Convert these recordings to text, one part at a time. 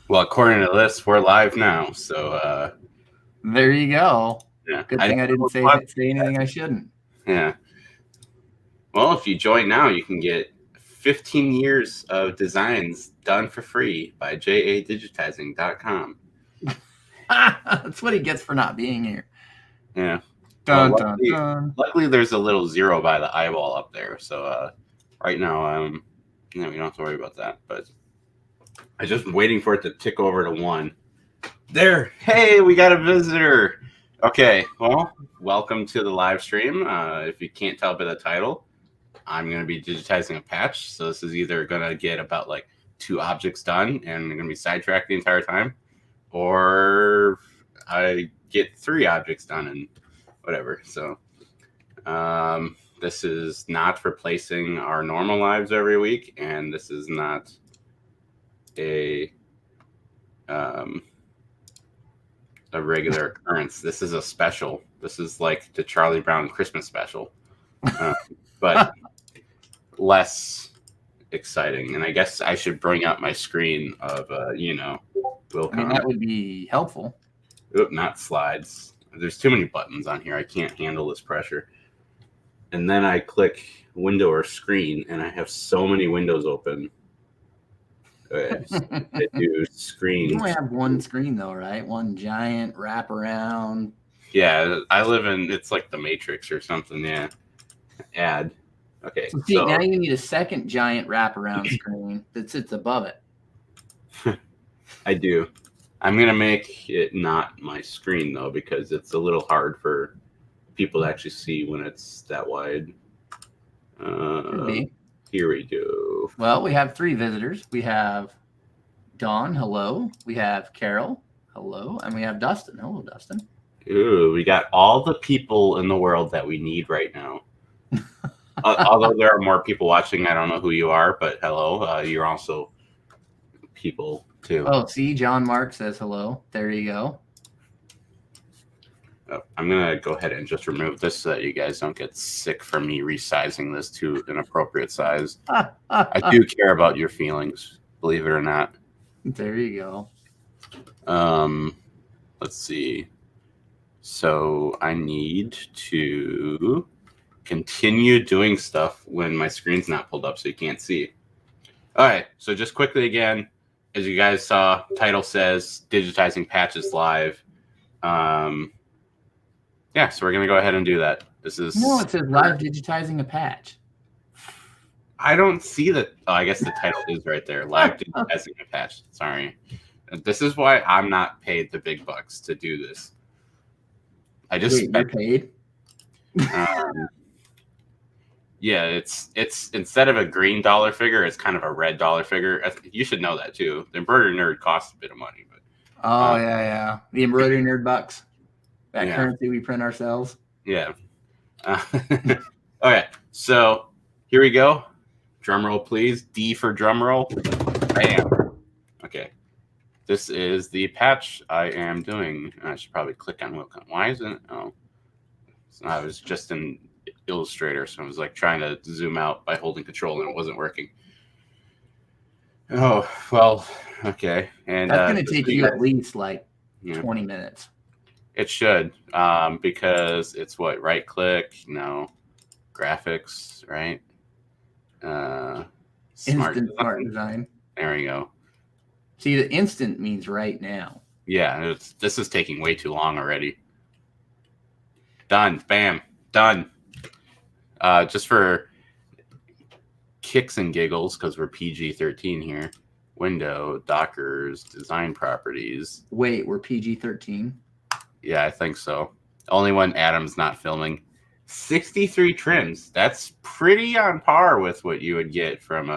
Well, according to this, we're live now. So, there you go. yeah. Good thing I didn't say anything I shouldn't. Yeah. Well, if you join now, you can get 15 years of designs done for free by digitizing.com. That's what he gets for not being here. Yeah. Dun, Well, dun. Luckily, there's a little zero by the eyeball up there. So, right now, we don't have to worry about that. But I'm just waiting for it to tick over to 1. There. Hey, we got a visitor. Okay. Well, welcome to the live stream. If you can't tell by the title, I'm going to be digitizing a patch. So this is either going to get about like 2 objects done and I'm going to be sidetracked the entire time, or I get 3 objects done and whatever. So this is not replacing our normal lives every week, and this is not a regular occurrence. This is a special. This is like the Charlie Brown Christmas special, but less exciting. And I guess I should bring up my screen of Will. I mean, that would be helpful. Oop, not slides. There's too many buttons on here. I can't handle this pressure. And then I click window or screen, and I have so many windows open. I do screen. You only have one screen though, right? One giant wraparound. Yeah, I live in, it's like the Matrix or something. Yeah. Add. Okay. So see, now you need a second giant wraparound screen that sits above it. I do. I'm going to make it not my screen, though, because it's a little hard for people to actually see when it's that wide. Here we go. Well, we have 3 visitors. We have Dawn, hello. We have Carol, hello. And we have Dustin. Hello, Dustin. Ooh, we got all the people in the world that we need right now. Although there are more people watching, I don't know who you are, but hello. You're also people, too. Oh, see, John Mark says hello. There you go. I'm going to go ahead and just remove this so that you guys don't get sick from me resizing this to an appropriate size. I do care about your feelings, believe it or not. There you go. Let's see. So I need to continue doing stuff when my screen's not pulled up so you can't see. All right. So just quickly again, as you guys saw, title says digitizing patches live. Yeah, so we're going to go ahead and do that. This is... No, it says live digitizing a patch. I don't see that. Oh, I guess the title is right there. Live digitizing a patch. Sorry. This is why I'm not paid the big bucks to do this. I just... Wait, you're paid? Yeah, it's instead of a green dollar figure, it's kind of a red dollar figure. You should know that, too. The Embroidery Nerd costs a bit of money. But yeah. The Embroidery Nerd bucks. That currency we print ourselves. Yeah. Okay, so here we go. Drum roll, please. D for drum roll. Bam. Okay. This is the patch I am doing. I should probably click on Welcome. Why isn't it? Oh. So I was just in Illustrator, so I was like trying to zoom out by holding control and it wasn't working. Oh, well, okay. And that's going to take you at least like 20 minutes. It should, because it's what? Right click? No. Graphics, right? Smart design. There we go. See, the instant means right now. Yeah, this is taking way too long already. Done. Bam. Done. Just for kicks and giggles, because we're PG-13 here. Window, Dockers, design properties. Wait, we're PG-13? Yeah, I think so. Only when Adam's not filming. 63 trims. That's pretty on par with what you would get from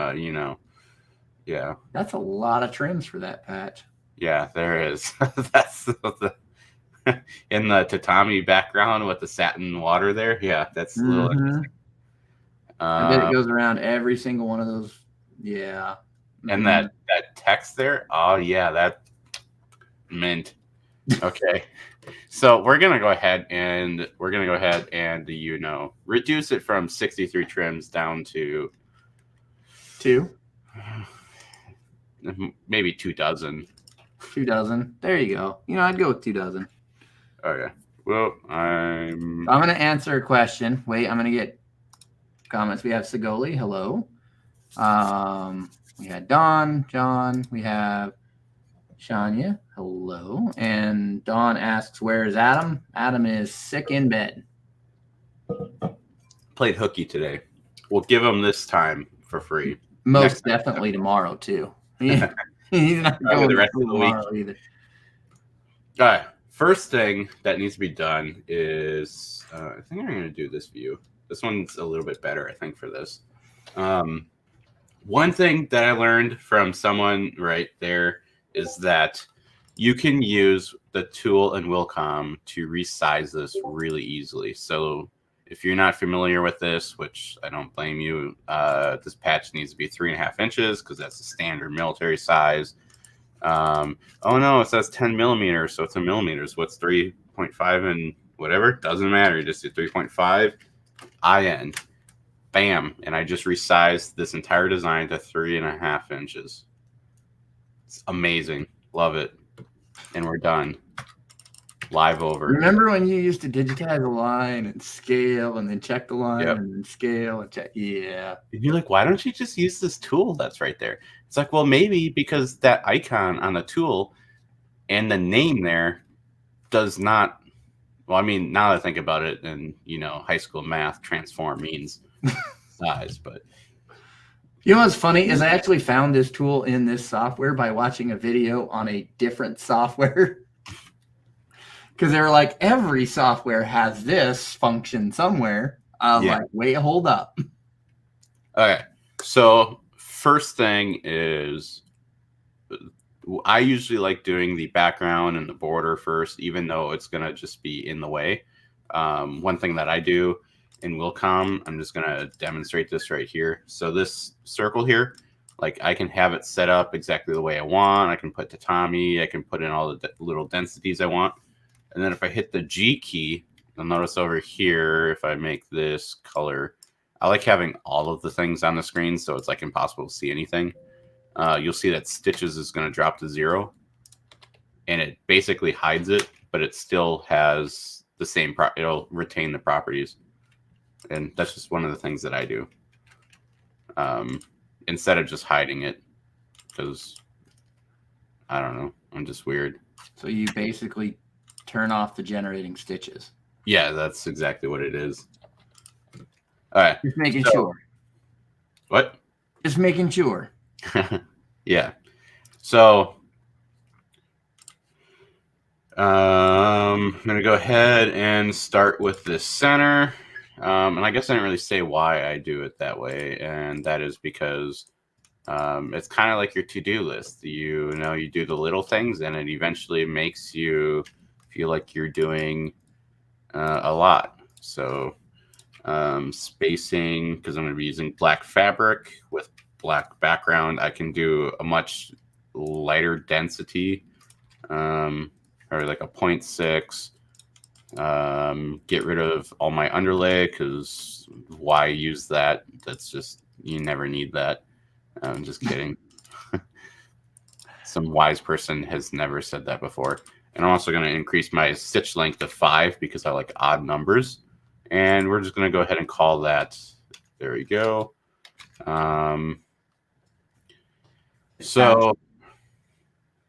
yeah. That's a lot of trims for that patch. Yeah, there is. That's in the tatami background with the satin water there. Yeah, that's a little interesting. I bet it goes around every single one of those. Yeah. And that text there. Oh yeah, that mint. Okay. So we're gonna go ahead and reduce it from 63 trims down to 2. maybe 24. 24. There you go. I'd go with 24. Okay. Well, I'm going to answer a question. Wait, I'm going to get comments. We have Sigoli. Hello. We had Don, John. We have Shania. Hello. And Don asks, where is Adam? Adam is sick in bed. played hooky today. We'll give him this time for free. Most definitely tomorrow, too. He's not going the rest to of the week tomorrow either. All right. First thing that needs to be done is I think I'm going to do this view. This one's a little bit better, I think, for this. One thing that I learned from someone right there is that you can use the tool in Willcom to resize this really easily. So if you're not familiar with this, which I don't blame you, this patch needs to be 3.5 inches because that's the standard military size. Oh no, it says 10 millimeters, so it's in millimeters. What's 3.5 and whatever? Doesn't matter. You just do 3.5 IN. Bam. And I just resized this entire design to 3.5 inches. It's amazing. Love it. And we're done. Live over. Remember when you used to digitize a line and scale and then check the line Yep. and then scale and check? Yeah. And you're like, why don't you just use this tool that's right there? It's like, well, maybe because that icon on the tool and the name there does not. Well, I mean, now that I think about it, and high school math, transform means size. But What's funny is I actually found this tool in this software by watching a video on a different software. Because they were like, every software has this function somewhere. I was like, wait, hold up. Okay. So first thing is, I usually like doing the background and the border first, even though it's going to just be in the way. One thing that I do in Willcom, I'm just going to demonstrate this right here. So this circle here, like I can have it set up exactly the way I want. I can put tatami. I can put in all the little densities I want. And then if I hit the G key, you'll notice over here, if I make this color, I like having all of the things on the screen, so it's like impossible to see anything. You'll see that stitches is going to drop to 0, and it basically hides it, but it still has the same. It'll retain the properties, and that's just one of the things that I do. Instead of just hiding it, because I don't know, I'm just weird. So you basically turn off the generating stitches. Yeah, that's exactly what it is. All right. Just making sure. What? Just making sure. Yeah. So I'm going to go ahead and start with the center. And I guess I didn't really say why I do it that way. And that is because it's kind of like your to-do list. You do the little things and it eventually makes you feel like you're doing a lot. So spacing, because I'm going to be using black fabric with black background, I can do a much lighter density, or like a 0.6. Get rid of all my underlay, because why use that? That's just, you never need that. I'm just kidding. Some wise person has never said that before. And I'm also going to increase my stitch length to 5 because I like odd numbers. And we're just going to go ahead and call that. There we go. So,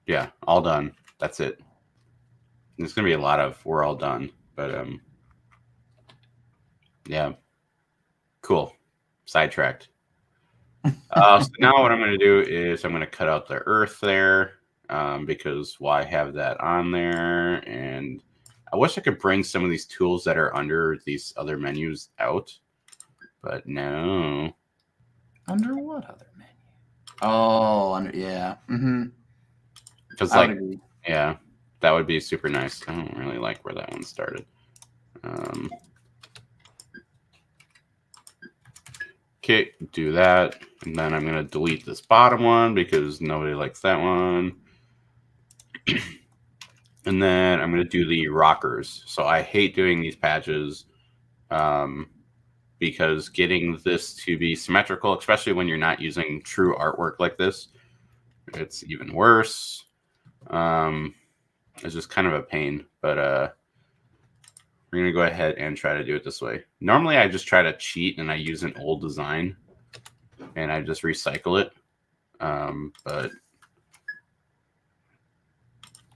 yeah, all done. That's it. There's going to be a lot of we're all done. But, yeah. Cool. Sidetracked. So now what I'm going to do is I'm going to cut out the earth there. Because why have that on there? And I wish I could bring some of these tools that are under these other menus out, but no. Under what other menu? Oh, yeah. Mm-hmm. Because yeah, that would be super nice. I don't really like where that one started. Okay, do that, and then I'm going to delete this bottom one because nobody likes that one. And then I'm going to do the rockers. So I hate doing these patches because getting this to be symmetrical, especially when you're not using true artwork like this, it's even worse. It's just kind of a pain, but we're going to go ahead and try to do it this way. Normally, I just try to cheat and I use an old design and I just recycle it. But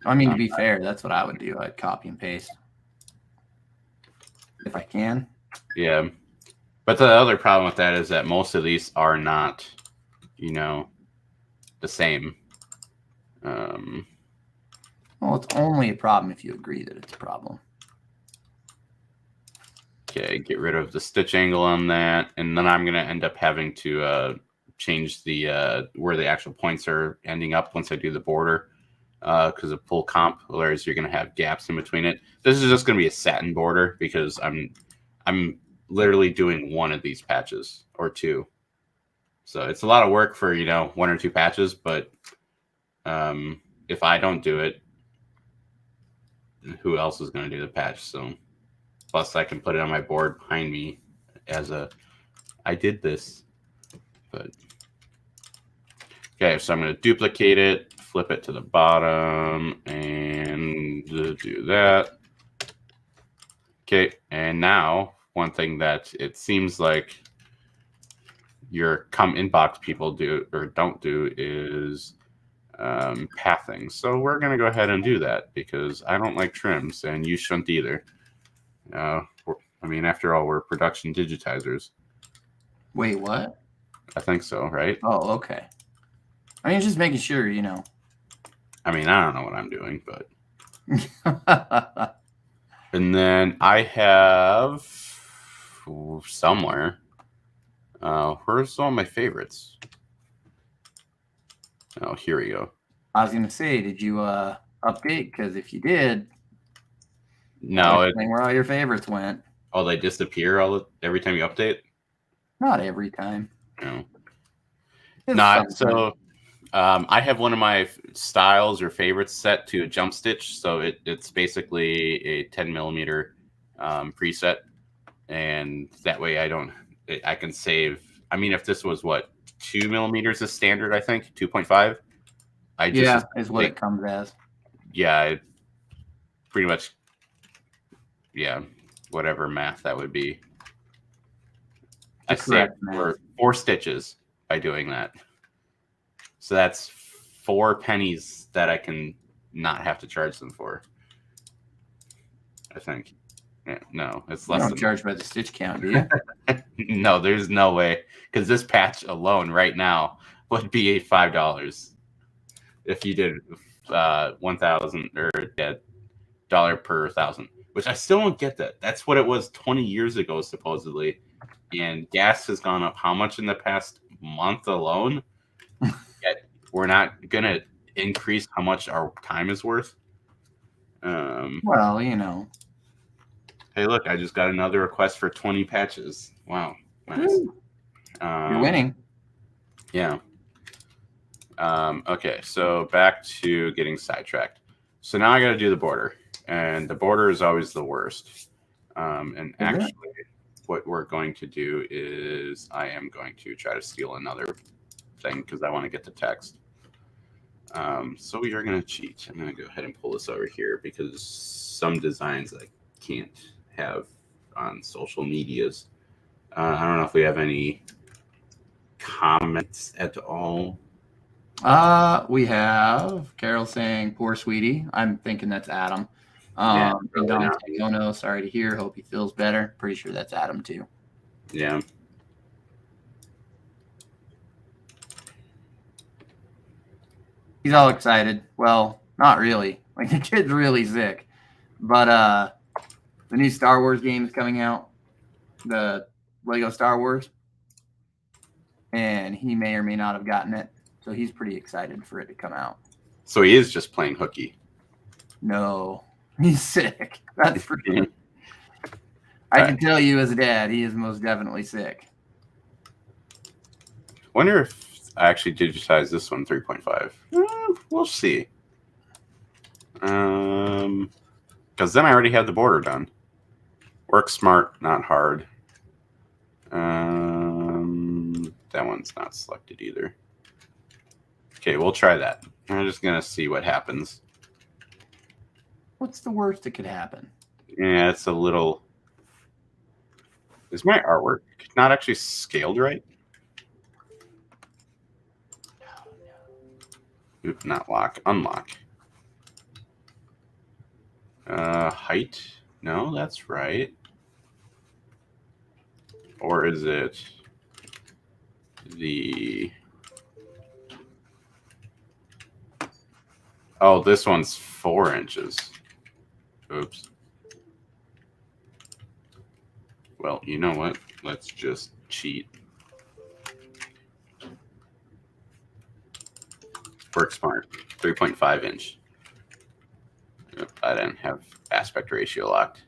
I mean, to be fair, that's what I would do. I'd copy and paste if I can. Yeah. But the other problem with that is that most of these are not, you know, the same. Well, it's only a problem if you agree that it's a problem. Okay, get rid of the stitch angle on that, and then I'm going to end up having to change the where the actual points are ending up once I do the border, because of full comp. Otherwise, you're going to have gaps in between it. This is just going to be a satin border because I'm literally doing one of these patches or two, so it's a lot of work for one or two patches. But if I don't do it, who else is going to do the patch? So. Plus, I can put it on my board behind me as I did this. But okay, so I'm going to duplicate it, flip it to the bottom, and do that. Okay, and now one thing that it seems like your come inbox people do or don't do is pathing. So we're going to go ahead and do that because I don't like trims, and you shouldn't either. I mean, after all, we're production digitizers. Wait, what? I think so, right? Oh, okay. I mean, just making sure, I mean, I don't know what I'm doing, but. And then I have somewhere. Where's all my favorites? Oh, here we go. I was gonna say, did you update? Because if you did, no, where all your favorites went. Oh, they disappear every time you update? Not every time. No. Not so. I have one of my styles or favorites set to a jump stitch, so it's basically a 10 millimeter preset, and that way I can save. I mean, if this was 2 millimeters is standard, I think 2.5. Is what it comes as. Yeah, pretty much. Yeah, whatever math that would be. I saved 4 stitches by doing that. So that's 4 pennies that I can not have to charge them for. I think. Yeah, no, it's less. You don't charge by the stitch count, do you? No, there's no way. Because this patch alone right now would be $5 if you did 1,000 or dollar per 1,000. Which I still don't get that. That's what it was 20 years ago, supposedly. And gas has gone up how much in the past month alone? Yet we're not going to increase how much our time is worth. Well, Hey, look, I just got another request for 20 patches. Wow. Nice. You're winning. Yeah. Okay, so back to getting sidetracked. So now I got to do the border. And the border is always the worst. And actually, what we're going to do is I am going to try to steal another thing because I want to get the text. So we are going to cheat. I'm going to go ahead and pull this over here because some designs I can't have on social medias. I don't know if we have any comments at all. We have Carol saying, "Poor sweetie." I'm thinking that's Adam. And Don saying, "Oh no, sorry to hear. Hope he feels better." Pretty sure that's Adam too. Yeah. He's all excited. Well, not really. Like the kid's really sick. But the new Star Wars game is coming out, the Lego Star Wars, and he may or may not have gotten it. So he's pretty excited for it to come out. So he is just playing hooky. No, he's sick. That's for sure. I can tell you as a dad, he is most definitely sick. Wonder if I actually digitize this one 3.5. We'll see. Because then I already had the border done. Work smart, not hard. That one's not selected either. Okay, we'll try that. I'm just gonna see what happens. What's the worst that could happen? Yeah, it's a little. Is my artwork not actually scaled right? Oop, not lock. Unlock. Height? No, that's right. Or is it the... Oh, this one's 4 inches. Oops. Well, you know what? Let's just cheat. Work smart. 3.5 inch. I didn't have aspect ratio locked.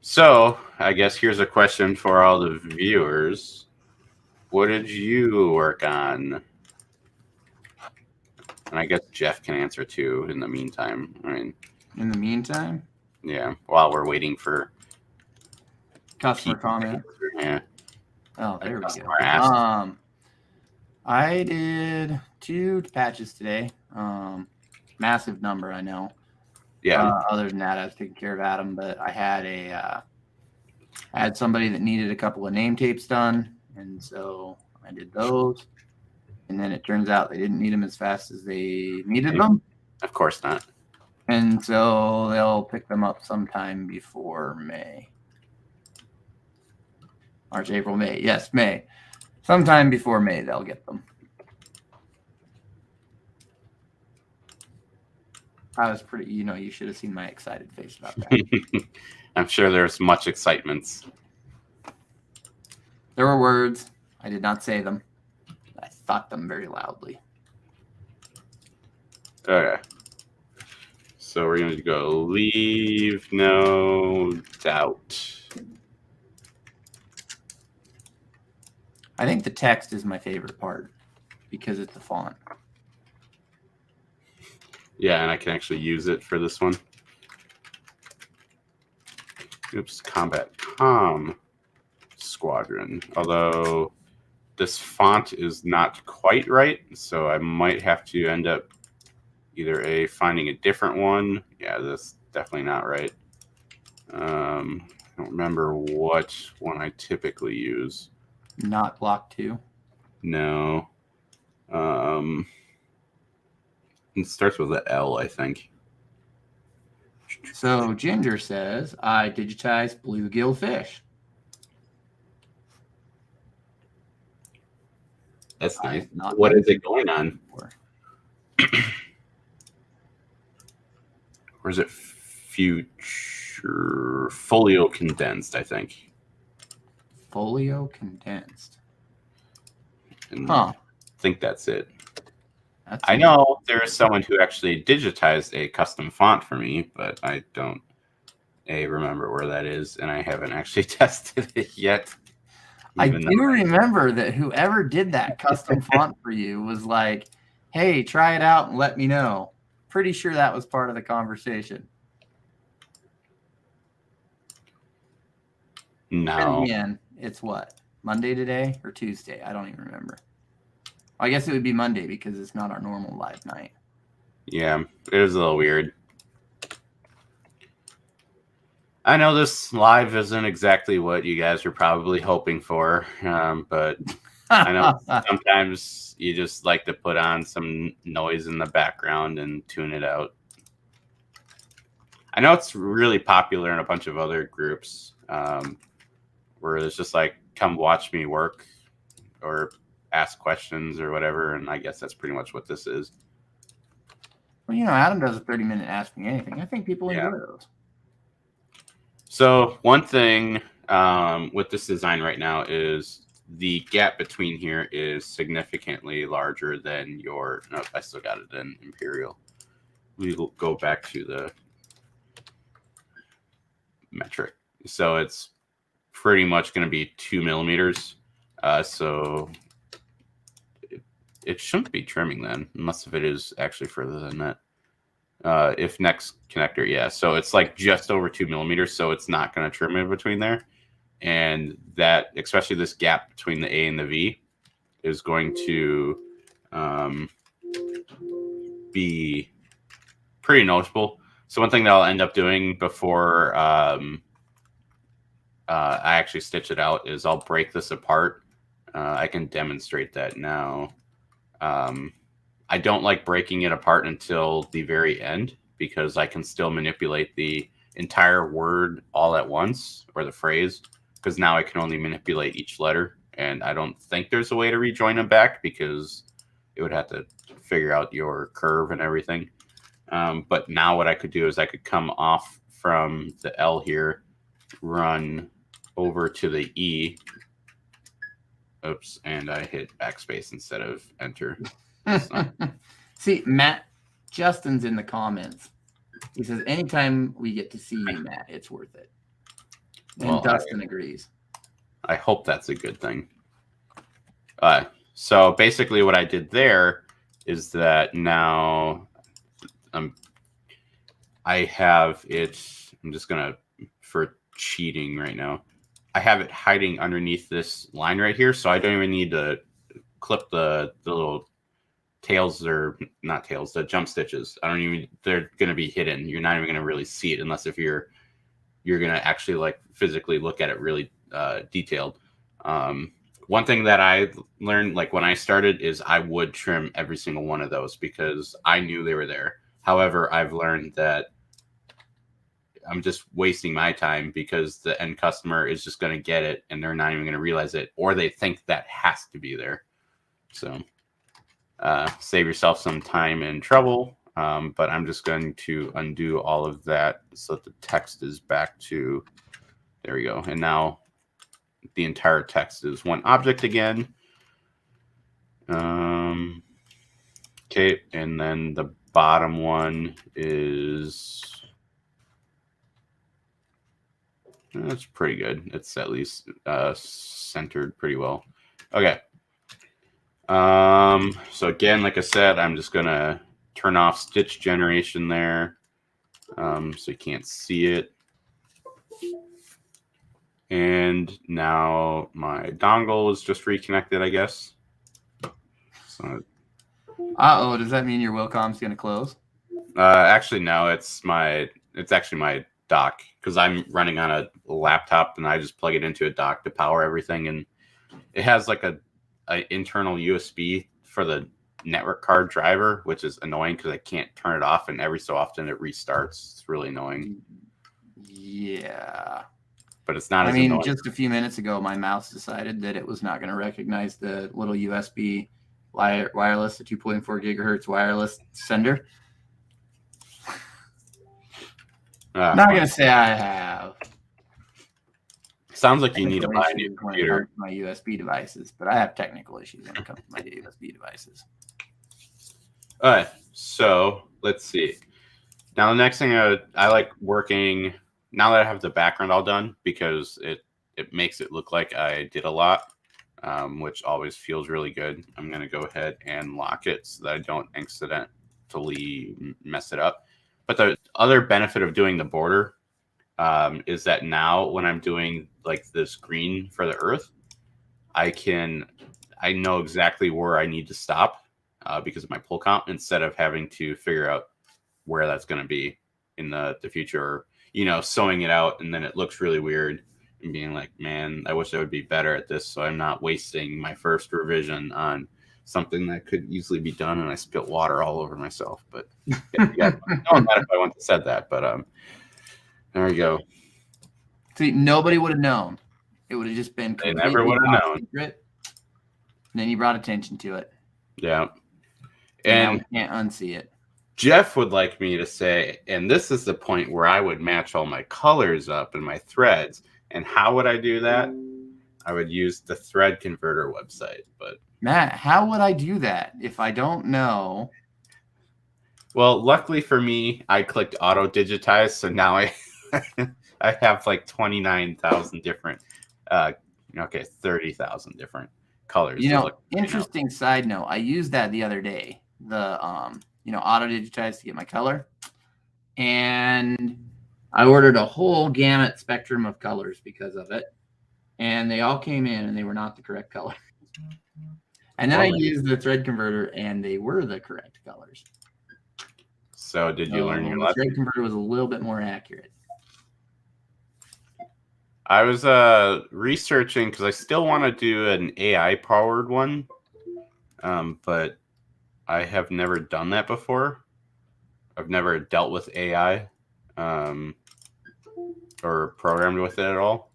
So, I guess here's a question for all the viewers. What did you work on? And I guess Jeff can answer too in the meantime. I mean, In the meantime, yeah, while we're waiting for customer comment. Yeah. Oh, there we Customer go. asked. I did 2 patches today. Massive number, I know. Yeah. Other than that, I was taking care of Adam, but I had somebody that needed a couple of name tapes done, and so I did those. And then it turns out they didn't need them as fast as they needed them. Of course not. And so they'll pick them up sometime before May. March, April, May. Yes, May. Sometime before May, they'll get them. I was pretty, you should have seen my excited face about that. I'm sure there's much excitement. There were words. I did not say them. I thought them very loudly. Okay. So we're going to go leave no doubt. I think the text is my favorite part because it's the font. Yeah, and I can actually use it for this one. Oops, Combat Com Squadron. Although this font is not quite right, so I might have to end up either finding a different one. Yeah, that's definitely not right. I don't remember what one I typically use. Not block 2. No. It starts with an L, I think. So Ginger says, I digitized bluegill fish. That's nice. What is it going on? Or is it future folio condensed, I think. Folio condensed. And I think that's it. I That's know there is someone who actually digitized a custom font for me, but I don't remember where that is, and I haven't actually tested it yet. I do remember that whoever did that custom font for you was like, hey, try it out and let me know. Pretty sure that was part of the conversation. No. And again, it's what? Monday today or Tuesday? I don't even remember. I guess it would be Monday because it's not our normal live night. Yeah, it was a little weird. I know this live isn't exactly what you guys were probably hoping for, but I know sometimes you just like to put on some noise in the background and tune it out. I know it's really popular in a bunch of other groups where it's just like, come watch me work or ask questions or whatever, and I guess that's pretty much what this is. Well, Adam does a 30-minute Ask Me Anything. I think people enjoy those. So one thing with this design right now is the gap between here is significantly larger than your... No, I still got it in Imperial. We'll go back to the metric. So it's pretty much going to be 2 millimeters. So it shouldn't be trimming then, unless if it is actually further than that. If next connector, yeah. So it's like just over 2 millimeters, so it's not going to trim in between there. And that, especially this gap between the A and the V, is going to be pretty noticeable. So one thing that I'll end up doing before I actually stitch it out is I'll break this apart. I can demonstrate that now. I don't like breaking it apart until the very end because I can still manipulate the entire word all at once, or the phrase, because now I can only manipulate each letter, and I don't think there's a way to rejoin them back because it would have to figure out your curve and everything. But now what I could do is I could come off from the L here, run over to the E. Oops, and I hit backspace instead of enter. See, Justin's in the comments. He says, anytime we get to see you, Matt, it's worth it. And well, Dustin agrees. I hope that's a good thing. So basically what I did there is that now I have it, I'm just going to, for cheating right now, I have it hiding underneath this line right here. So I don't even need to clip the little tails, or not tails, the jump stitches. I don't even, they're going to be hidden. You're not even going to really see it unless if you're going to actually like physically look at it really detailed. One thing that I learned, like when I started, is I would trim every single one of those because I knew they were there. However, I've learned that I'm just wasting my time because the end customer is just going to get it and they're not even going to realize it, or they think that has to be there. So save yourself some time and trouble. But I'm just going to undo all of that so that the text is back to, there we go. And now the entire text is one object again. Okay, and then the bottom one is, that's pretty good. It's at least centered pretty well. Okay. So again, like I said, I'm just going to turn off stitch generation there, so you can't see it. And now my dongle is just reconnected, I guess. So, does that mean your Wilcom's going to close? Actually, no. It's actually my dock, because I'm running on a laptop and I just plug it into a dock to power everything, and it has like a internal USB for the network card driver, which is annoying because I can't turn it off, and every so often it restarts. It's really annoying. Yeah. But it's not as annoying. Annoying. Just a few minutes ago, my mouse decided that it was not going to recognize the little USB wireless, the 2.4 gigahertz wireless sender. Not going to say I have. Sounds like you need to buy a new computer. My USB devices, but I have technical issues when it comes to my USB devices. All right, so let's see. Now the next thing I like working, now that I have the background all done, because it makes it look like I did a lot, which always feels really good. I'm going to go ahead and lock it so that I don't accidentally mess it up. But the other benefit of doing the border is that now when I'm doing like this green for the earth, I know exactly where I need to stop because of my pull count, instead of having to figure out where that's going to be in the future, or, sewing it out and then it looks really weird and being like, man, I wish I would be better at this, so I'm not wasting my first revision on something that could easily be done, and I spilt water all over myself. But yeah, no matter if I wouldn't have said that, but there we go. See, nobody would have known. It would have just been completely, they never would have known. Secret. And then you brought attention to it. Yeah. And now we can't unsee it. Jeff would like me to say, and this is the point where I would match all my colors up in my threads. And how would I do that? I would use the thread converter website. But Matt, how would I do that if I don't know? Well, luckily for me, I clicked auto digitize, so now I have like 29,000 different 30,000 different colors. Interesting side note, I used that the other day, the auto digitize to get my color, and I ordered a whole gamut spectrum of colors because of it, and they all came in and they were not the correct color. And then I used the thread converter, and they were the correct colors. So did you learn your lesson? The thread converter was a little bit more accurate. I was researching because I still want to do an AI-powered one, but I have never done that before. I've never dealt with AI or programmed with it at all.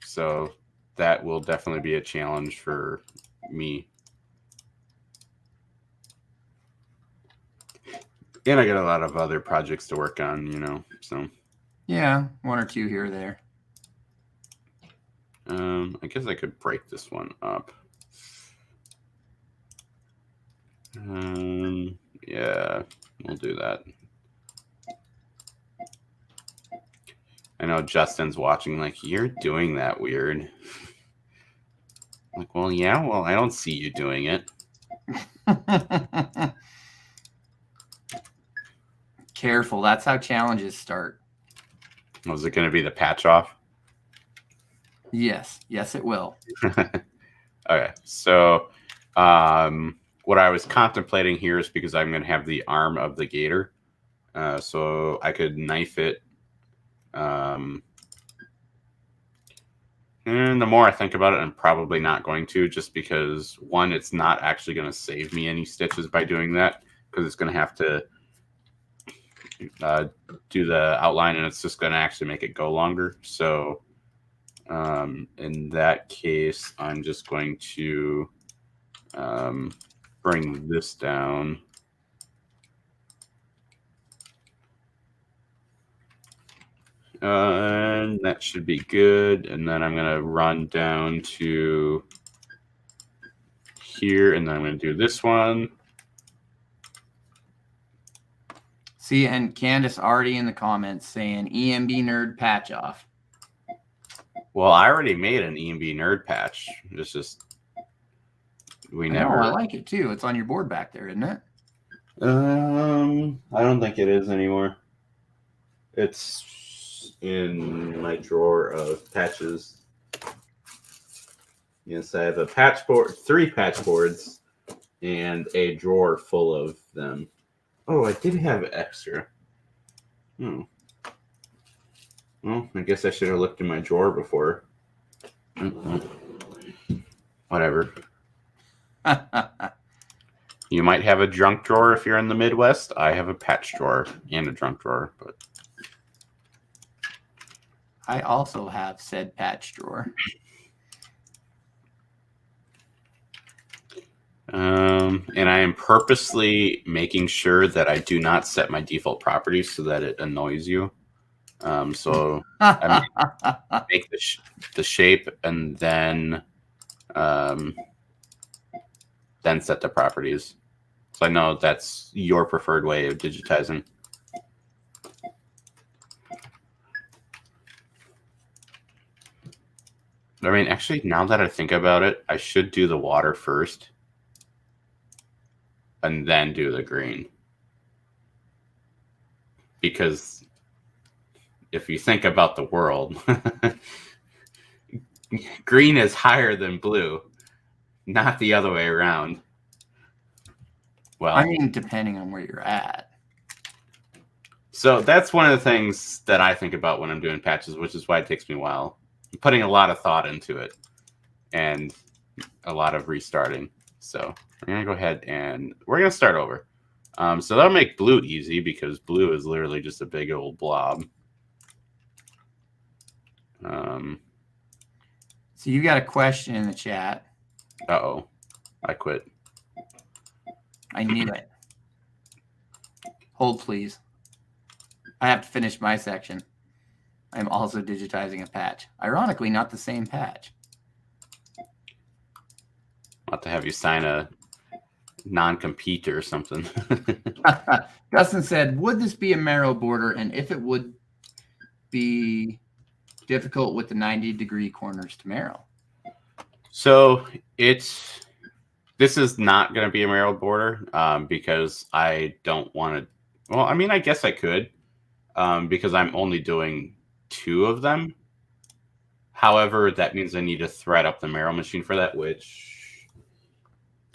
So that will definitely be a challenge for me. And I got a lot of other projects to work on, so. Yeah, one or two here or there. I guess I could break this one up. Yeah, we'll do that. I know Justin's watching like, you're doing that weird. Like, well, yeah, well, I don't see you doing it. Careful, that's how challenges start. Was it going to be the patch off? Yes, it will. Okay, so what I was contemplating here is because I'm going to have the arm of the gator, so I could knife it. And the more I think about it, I'm probably not going to, just because, one, it's not actually going to save me any stitches by doing that, because it's going to have to do the outline, and it's just going to actually make it go longer. So in that case, I'm just going to bring this down. And that should be good. And then I'm going to run down to here, and then I'm going to do this one. See, and Candace already in the comments saying EMB nerd patch off. Well, I already made an EMB nerd patch. It's just I like it too. It's on your board back there, isn't it? I don't think it is anymore. It's in my drawer of patches. Yes, I have a patch board, 3 patch boards, and a drawer full of them. Oh, I did have extra. Oh. Well, I guess I should have looked in my drawer before. Whatever. You might have a junk drawer if you're in the Midwest. I have a patch drawer and a junk drawer, but I also have said patch drawer. And I am purposely making sure that I do not set my default properties so that it annoys you. So I make the shape and then set the properties. So I know that's your preferred way of digitizing. I mean, actually, now that I think about it, I should do the water first and then do the green. Because if you think about the world, green is higher than blue, not the other way around. Well, I mean, depending on where you're at. So that's one of the things that I think about when I'm doing patches, which is why it takes me a while. I'm putting a lot of thought into it and a lot of restarting. So we're going to go ahead and we're going to start over. So that'll make blue easy because blue is literally just a big old blob. So you got a question in the chat. Uh-oh. I quit. I knew it. Hold, please. I have to finish my section. I'm also digitizing a patch. Ironically, not the same patch. I'll have to have you sign a non-compete or something. Dustin said, would this be a Merrell border? And if it would be difficult with the 90-degree corners to Merrell? So this is not going to be a Merrell border because I don't want to. Well, I mean, I guess I could because I'm only doing 2 of them. However, that means I need to thread up the Merrell machine for that, which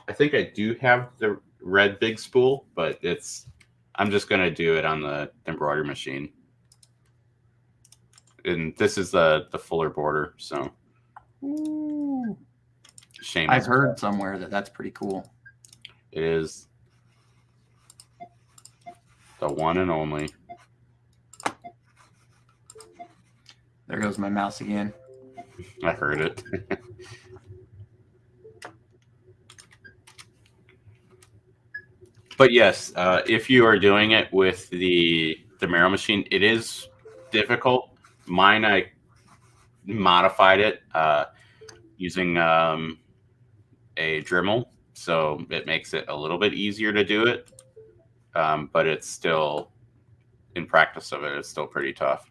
I think I do have the red big spool, but I'm just gonna do it on the embroidery machine. And this is the fuller border, so Ooh. shameless. I've heard somewhere that that's pretty cool. It is the one and only. There goes my mouse again. I heard it. But yes, if you are doing it with the Merrell machine, it is difficult. Mine, I modified it using a Dremel, so it makes it a little bit easier to do it. But it's still, in practice of it, it's still pretty tough.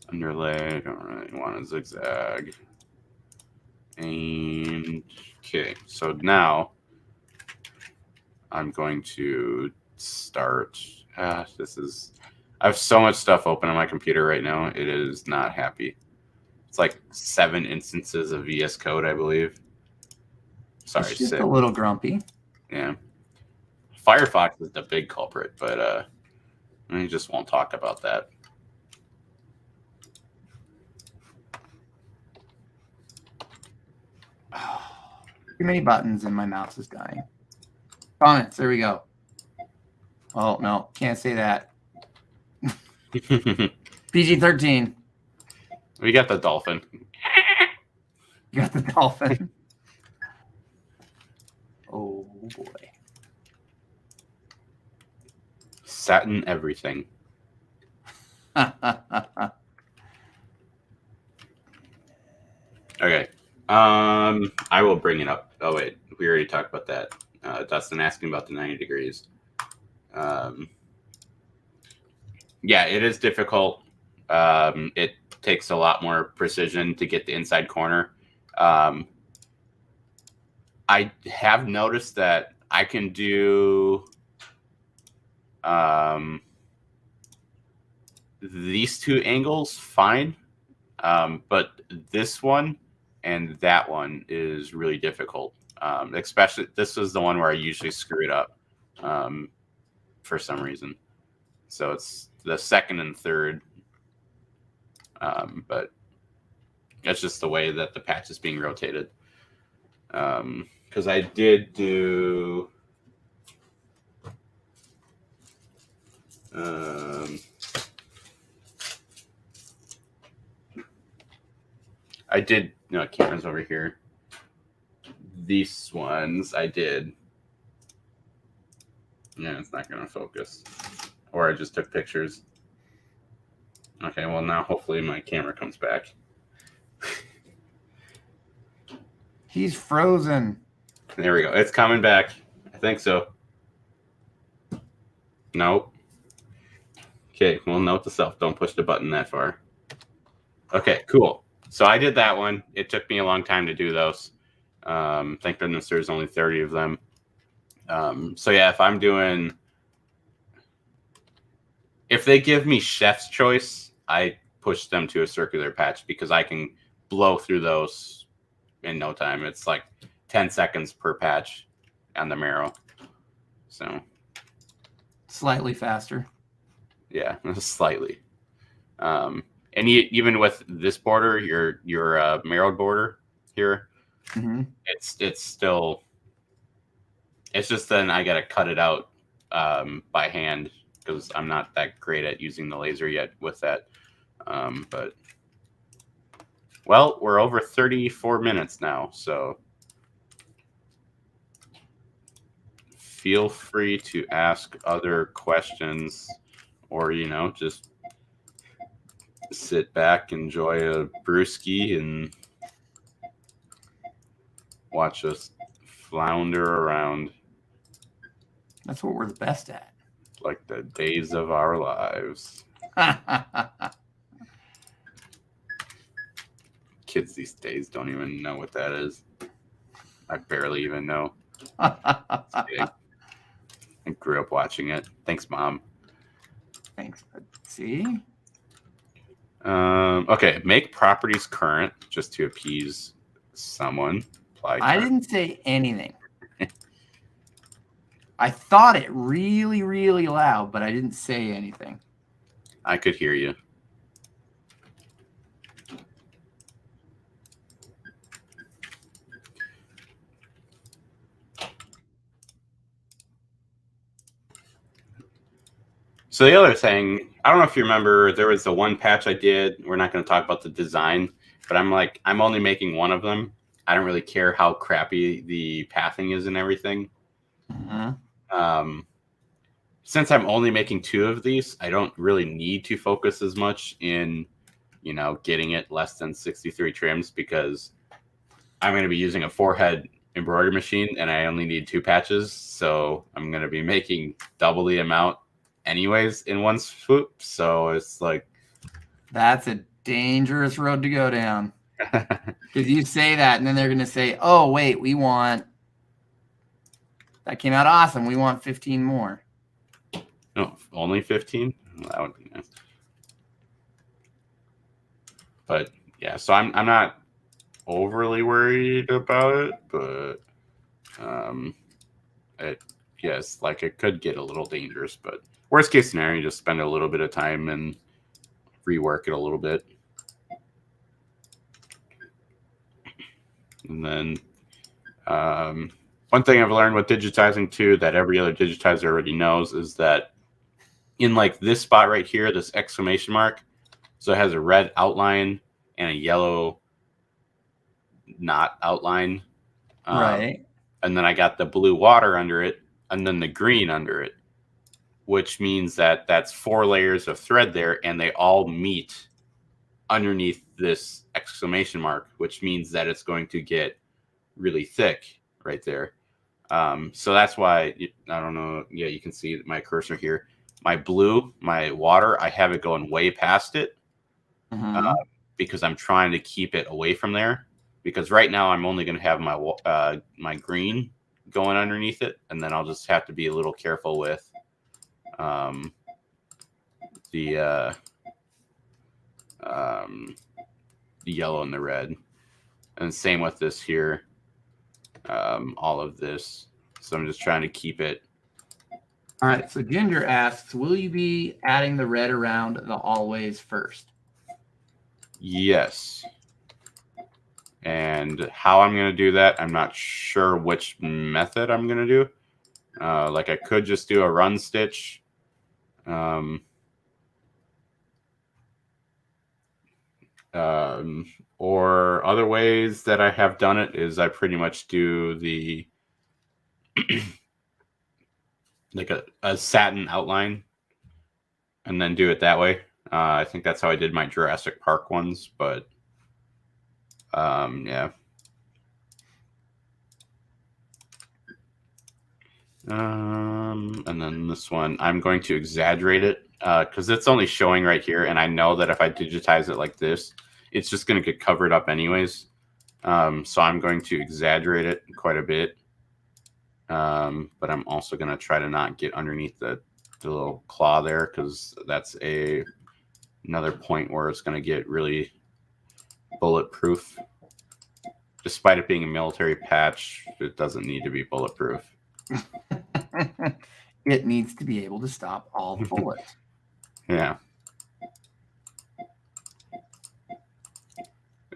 Underlay, don't really want to zigzag. And okay, so now I'm going to start. I have so much stuff open on my computer right now. It is not happy. It's like 7 instances of VS Code, I believe. Sorry, It's just 6. a little grumpy. Yeah. Firefox is the big culprit, but I just won't talk about that. Too many buttons and my mouse is dying. Comments. There we go. Oh, no. Can't say that. PG-13. We got the dolphin. You got the dolphin. Oh, boy. Satin everything. Okay. I will bring it up. Oh, wait. We already talked about that. Dustin asking about the 90 degrees. Yeah, it is difficult. It takes a lot more precision to get the inside corner. I have noticed that I can do these 2 angles fine, but this one and that one is really difficult. Especially, this is the one where I usually screw it up for some reason. So it's the second and third, but that's just the way that the patch is being rotated. Because I did do camera's over here. These ones I did. Yeah, it's not going to focus. Or I just took pictures. Okay, well, now hopefully my camera comes back. He's frozen. There we go. It's coming back. I think so. Nope. Okay, well, note to self. Don't push the button that far. Okay, cool. So I did that one. It took me a long time to do those. Thank goodness there's only 30 of them. So yeah, if they give me chef's choice, I push them to a circular patch because I can blow through those in no time. It's like 10 seconds per patch on the Merrell. So Slightly faster. Yeah, slightly. And even with this border, your Merrell border here, it's still. It's just then I gotta cut it out by hand because I'm not that great at using the laser yet with that. But well, we're over 34 minutes now, so feel free to ask other questions, or just sit back, enjoy a brewski, and watch us flounder around. That's what we're the best at. Like the days of our lives. Kids these days don't even know what that is. I barely even know. I grew up watching it. Thanks, Mom. Thanks. See? Okay, make properties current just to appease someone. Apply I current. didn't say anything. I thought it really, really loud, but I didn't say anything. I could hear you. So the other thing, I don't know if you remember, there was the one patch I did. We're not going to talk about the design, but I'm only making one of them. I don't really care how crappy the pathing is and everything. Since I'm only making 2 of these, I don't really need to focus as much in, getting it less than 63 trims, because I'm going to be using a 4-head embroidery machine and I only need 2 patches. So I'm going to be making double the amount anyways in one swoop. So it's like, that's a dangerous road to go down. Because you say that and then they're going to say, oh, wait, that came out awesome. We want 15 more. No, only 15? That would be nice. But yeah, so I'm not overly worried about it, but it could get a little dangerous. But worst case scenario, you just spend a little bit of time and rework it a little bit. And then one thing I've learned with digitizing too, that every other digitizer already knows, is that in like this spot right here, this exclamation mark, so it has a red outline and a yellow not outline. Right. And then I got the blue water under it and then the green under it, which means that that's 4 layers of thread there, and they all meet underneath this exclamation mark, which means that it's going to get really thick right there. So that's why, I don't know. Yeah, you can see my cursor here. My blue, my water, I have it going way past it because I'm trying to keep it away from there. Because right now I'm only going to have my green going underneath it, and then I'll just have to be a little careful with the yellow and the red. And same with this here, all of this. So I'm just trying to keep it. All right, so Ginger asks, will you be adding the red around the always first? Yes. And how I'm going to do that, I'm not sure which method I'm going to do. Like I could just do a run stitch. Or other ways that I have done it is I pretty much do the like a satin outline and then do it that way. I think that's how I did my Jurassic Park ones, but yeah. And then this one, I'm going to exaggerate it because it's only showing right here, and I know that if I digitize it like this, it's just going to get covered up anyways. So I'm going to exaggerate it quite a bit. But I'm also going to try to not get underneath the little claw there, because that's another point where it's going to get really bulletproof. Despite it being a military patch, it doesn't need to be bulletproof. It needs to be able to stop all bullets. Yeah.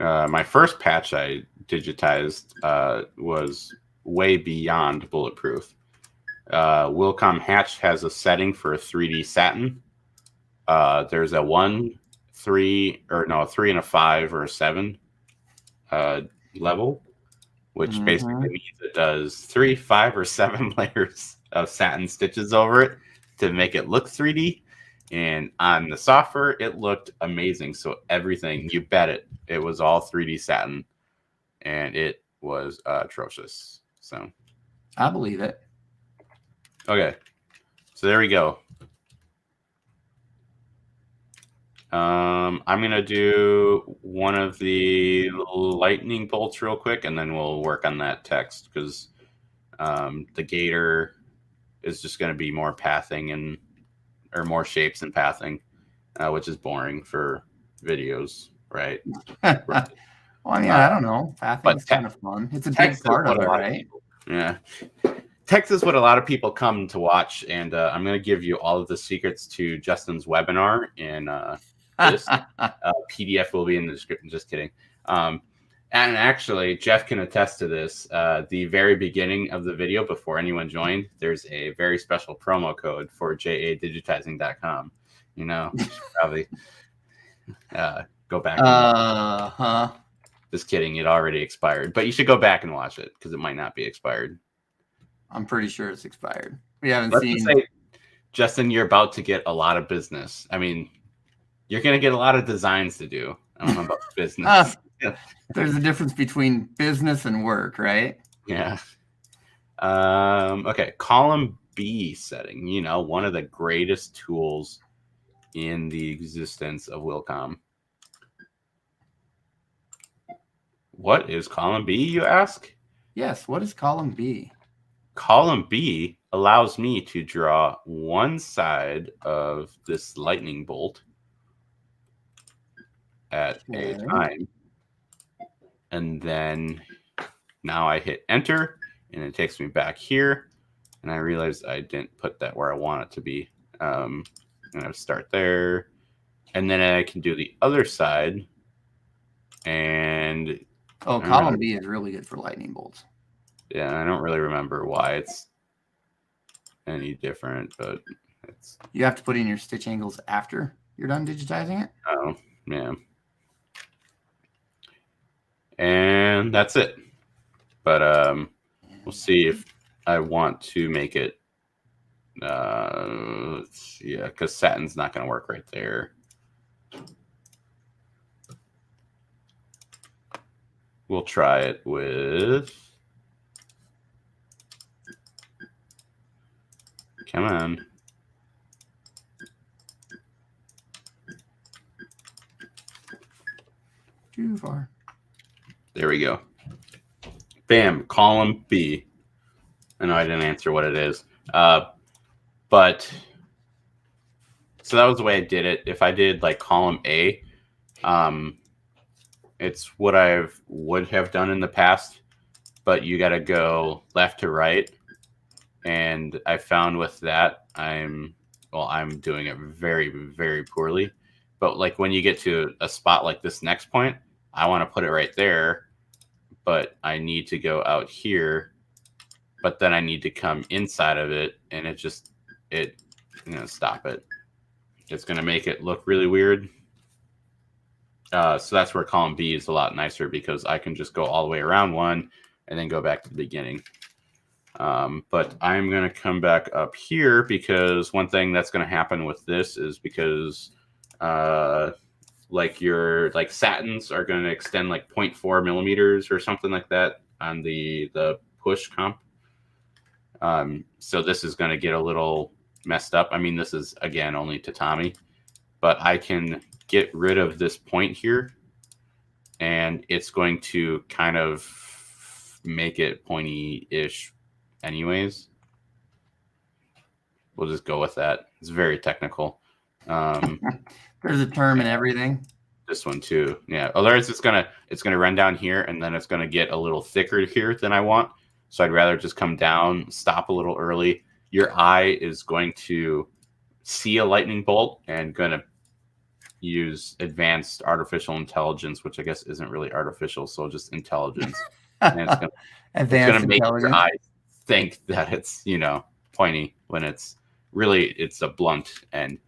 My first patch I digitized was way beyond bulletproof. Wilcom Hatch has a setting for a 3D satin. There's a 1, 3, or no, a 3 and a 5 or a 7 level, which basically means it does 3, 5, or 7 layers of satin stitches over it to make it look 3D. And on the software, it looked amazing. So everything, you bet it was all 3D satin, and it was atrocious. So I believe it. Okay, so there we go. I'm gonna do one of the lightning bolts real quick, and then we'll work on that text, because the gator is just gonna be more pathing or more shapes and pathing, which is boring for videos, right? Well, I mean, I don't know. Pathing is kind of fun. It's a big Text is part of what a it, lot of right? people, yeah. Text is what a lot of people come to watch, and I'm going to give you all of the secrets to Justin's webinar, and this PDF will be in the description. Just kidding. And actually, Jeff can attest to this. The very beginning of the video, before anyone joined, there's a very special promo code for digitizing.com. You know, you should probably go back. And just kidding. It already expired, but you should go back and watch it because it might not be expired. I'm pretty sure it's expired. We haven't Let's seen. just say, Justin, you're about to get a lot of business. I mean, you're going to get a lot of designs to do. I don't know about business. There's a difference between business and work, right? Yeah. Okay. Column B setting, you know, one of the greatest tools in the existence of Wilcom. What is column B, you ask? Yes. What is column B? Column B allows me to draw one side of this lightning bolt at a time. And then now I hit enter and it takes me back here. And I realized I didn't put that where I want it to be. And I start there. And then I can do the other side. And column B is really good for lightning bolts. Yeah, I don't really remember why it's any different, but it's. You have to put in your stitch angles after you're done digitizing it? Oh, yeah. And that's it. But we'll see if I want to make it. Yeah, because satin's not going to work right there. We'll try it with. Come on. Too far. There we go. Bam, column B. I know I didn't answer what it is. But so that was the way I did it. If I did like column A, it's what I would have done in the past, but you got to go left to right. And I found with that, I'm doing it very, very poorly. But like when you get to a spot like this next point, I want to put it right there, but I need to go out here, but then I need to come inside of it, and stop it. It's going to make it look really weird. So that's where column B is a lot nicer because I can just go all the way around one and then go back to the beginning. But I'm going to come back up here because one thing that's going to happen with this is because like your satins are going to extend like 0.4 millimeters or something like that on the push comp. So this is going to get a little messed up. I mean, this is again only tatami, but I can get rid of this point here and it's going to kind of make it pointy-ish anyways. We'll just go with that. It's very technical. There's a term in everything. This one too. Yeah. Otherwise it's gonna run down here and then it's gonna get a little thicker here than I want. So I'd rather just come down, stop a little early. Your eye is going to see a lightning bolt and gonna use advanced artificial intelligence, which I guess isn't really artificial, so just intelligence. And it's gonna make your eye think that it's, pointy when it's a blunt end.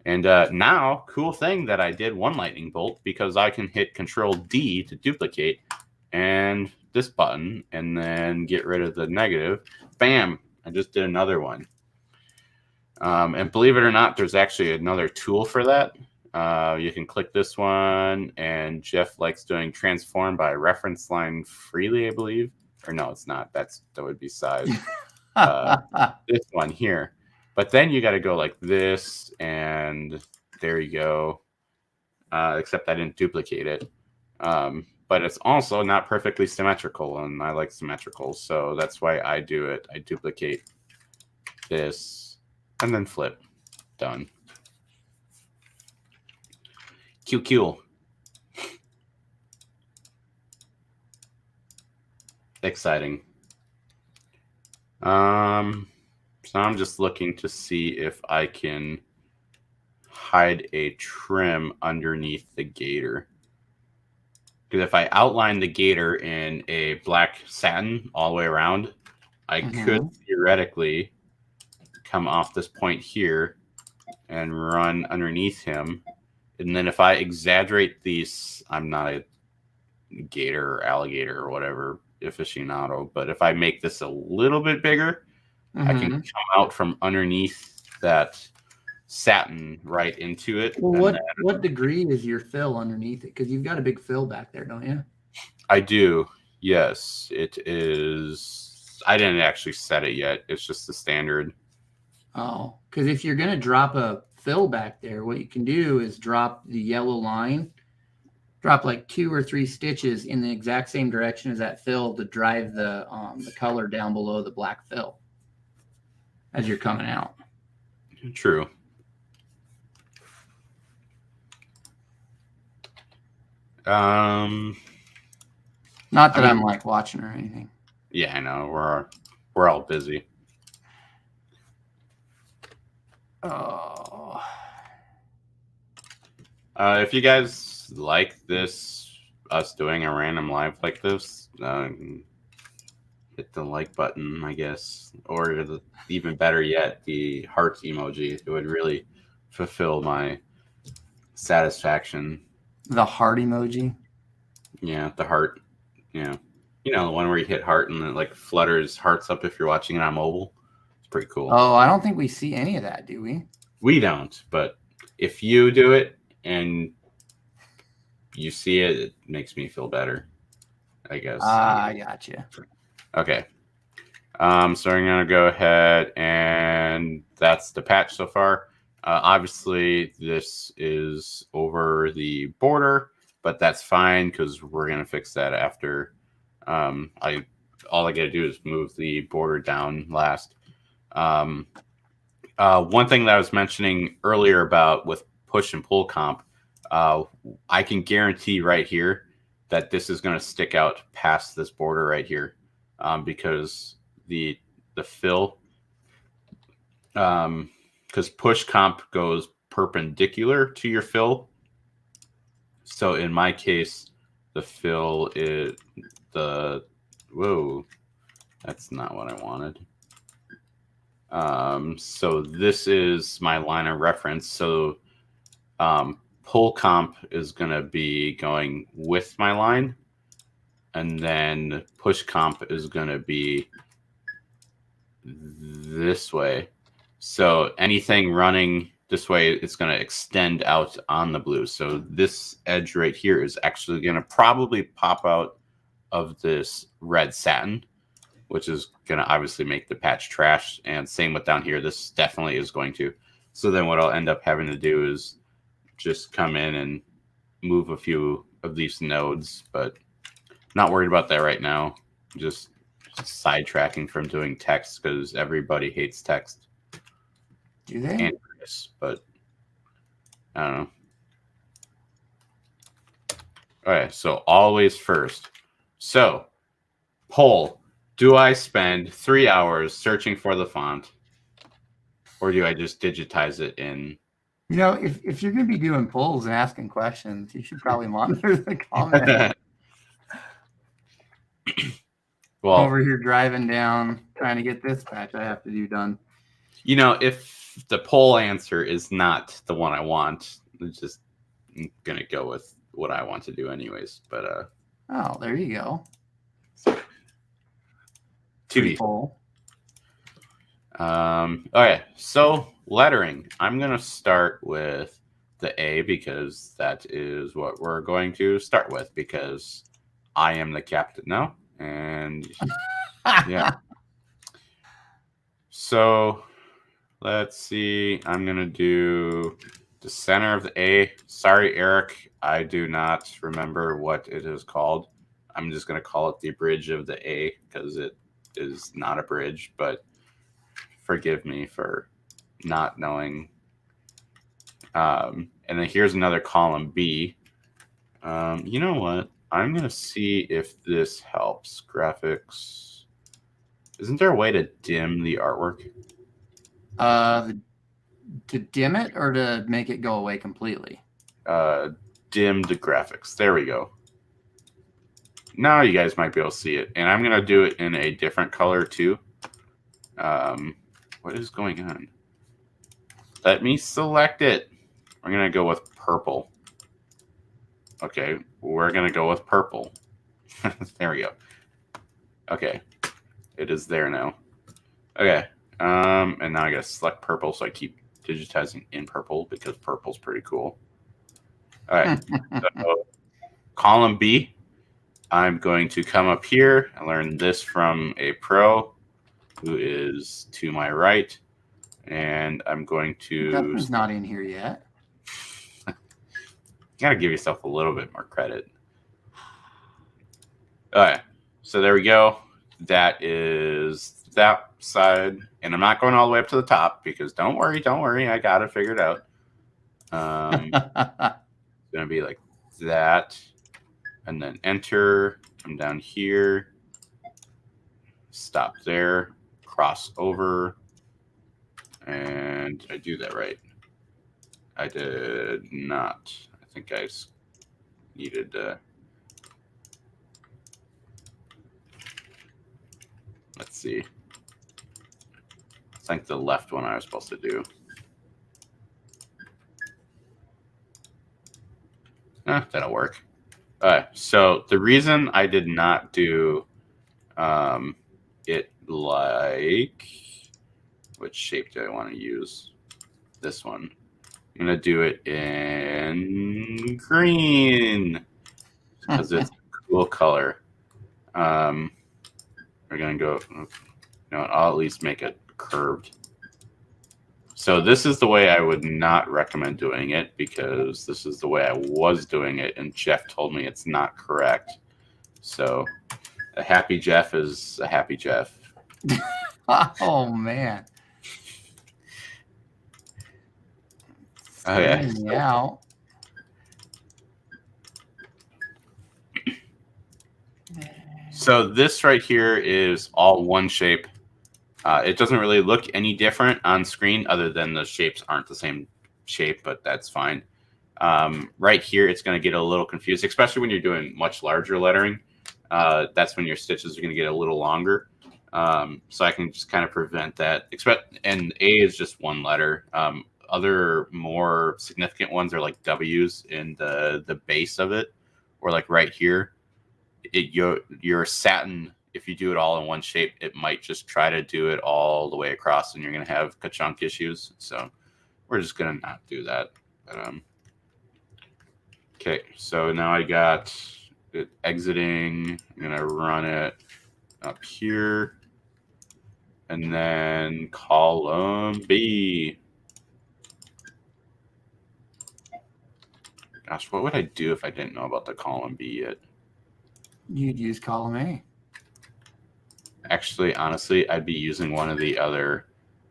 And now, cool thing that I did one lightning bolt because I can hit Control D to duplicate and this button and then get rid of the negative. Bam! I just did another one. And believe it or not, there's actually another tool for that. You can click this one, and Jeff likes doing transform by reference line freely, I believe. Or no, it's not. That would be size. This one here. But then you got to go like this, and there you go. Except I didn't duplicate it. But it's also not perfectly symmetrical, and I like symmetrical, so that's why I do it. I duplicate this, and then flip. Done. QQ. Exciting. So I'm just looking to see if I can hide a trim underneath the gator. Because if I outline the gator in a black satin all the way around, I could theoretically come off this point here and run underneath him. And then if I exaggerate these, I'm not a gator or alligator or whatever aficionado, but if I make this a little bit bigger, I can come out from underneath that satin right into it. Well, what degree is your fill underneath it? Because you've got a big fill back there, don't you? I do. Yes, it is. I didn't actually set it yet. It's just the standard. Oh, because if you're going to drop a fill back there, what you can do is drop the yellow line, drop like 2 or 3 stitches in the exact same direction as that fill to drive the color down below the black fill as you're coming out. True. Not that I'm like watching or anything. Yeah, I know. We're all busy. Oh. If you guys like this, us doing a random live like this, hit the like button, I guess, or even better yet, the heart emoji. It would really fulfill my satisfaction. The heart emoji? Yeah, the heart. Yeah. You know, the one where you hit heart and it like flutters hearts up if you're watching it on mobile. It's pretty cool. Oh, I don't think we see any of that, do we? We don't, but if you do it and you see it, it makes me feel better, I guess. I gotcha. Okay. So I'm going to go ahead and that's the patch so far. Obviously, this is over the border, but that's fine because we're going to fix that after. All I got to do is move the border down last. One thing that I was mentioning earlier about with push and pull comp, I can guarantee right here that this is going to stick out past this border right here because the fill, because push comp goes perpendicular to your fill. So in my case, the fill is whoa, that's not what I wanted. So this is my line of reference. So pull comp is going to be going with my line, and then push comp is going to be this way. So anything running this way, it's going to extend out on the blue. So this edge right here is actually going to probably pop out of this red satin, which is going to obviously make the patch trash. And same with down here. This definitely is going to. So then what I'll end up having to do is just come in and move a few of these nodes, but not worried about that right now. Just sidetracking from doing text because everybody hates text. Do they? And Chris, but I don't know. Okay, so always first. So, poll. Do I spend 3 hours searching for the font, or do I just digitize it in? You know, if you're going to be doing polls and asking questions, you should probably monitor the comments. Well, over here driving down, trying to get this patch I have to do done. You know, if the poll answer is not the one I want, I'm just going to go with what I want to do anyways. But oh, there you go. Poll. Okay, so lettering. I'm going to start with the A because that is what we're going to start with because I am the captain now. And yeah. So let's see. I'm going to do the center of the A. Sorry, Eric. I do not remember what it is called. I'm just going to call it the bridge of the A because it is not a bridge, but forgive me for not knowing. And then here's another column B. You know what? I'm going to see if this helps. Graphics. Isn't there a way to dim the artwork? To dim it or to make it go away completely? Dim the graphics. There we go. Now you guys might be able to see it. And I'm going to do it in a different color too. What is going on? Let me select it. We're going to go with purple. Okay, we're going to go with purple. There we go. Okay, it is there now. Okay, and now I got to select purple, so I keep digitizing in purple because purple's pretty cool. All right, so column B, I'm going to come up here and learn this from a pro who is to my right, and I'm going to... Dustin's not in here yet. You got to give yourself a little bit more credit. All right, so there we go. That is that side, and I'm not going all the way up to the top because don't worry, I got it figured out. It's gonna be like that, and then enter. Come down here, stop there, cross over, and did I do that right? I did not. I think I needed to. Let's see. I think the left one I was supposed to do. That'll work. All right. So the reason I did not do it like, which shape do I want to use? This one. I'm going to do it in green because it's a cool color. We're going to go, I'll at least make it curved. So this is the way I would not recommend doing it because this is the way I was doing it, and Jeff told me it's not correct. So a happy Jeff is a happy Jeff. Oh, man. Okay. Out. So this right here is all one shape. It doesn't really look any different on screen other than the shapes aren't the same shape, but that's fine. Right here, it's going to get a little confused, especially when you're doing much larger lettering. That's when your stitches are going to get a little longer. So I can just kind of prevent that. And A is just one letter. Other more significant ones are like W's in the base of it, or like right here. Your satin, if you do it all in one shape, it might just try to do it all the way across, and you're going to have ka-chunk issues. So we're just going to not do that. But, okay, so now I got it exiting. I'm going to run it up here. And then column B. Gosh, what would I do if I didn't know about the column B yet? You'd use column A. Actually, honestly, I'd be using one of the other,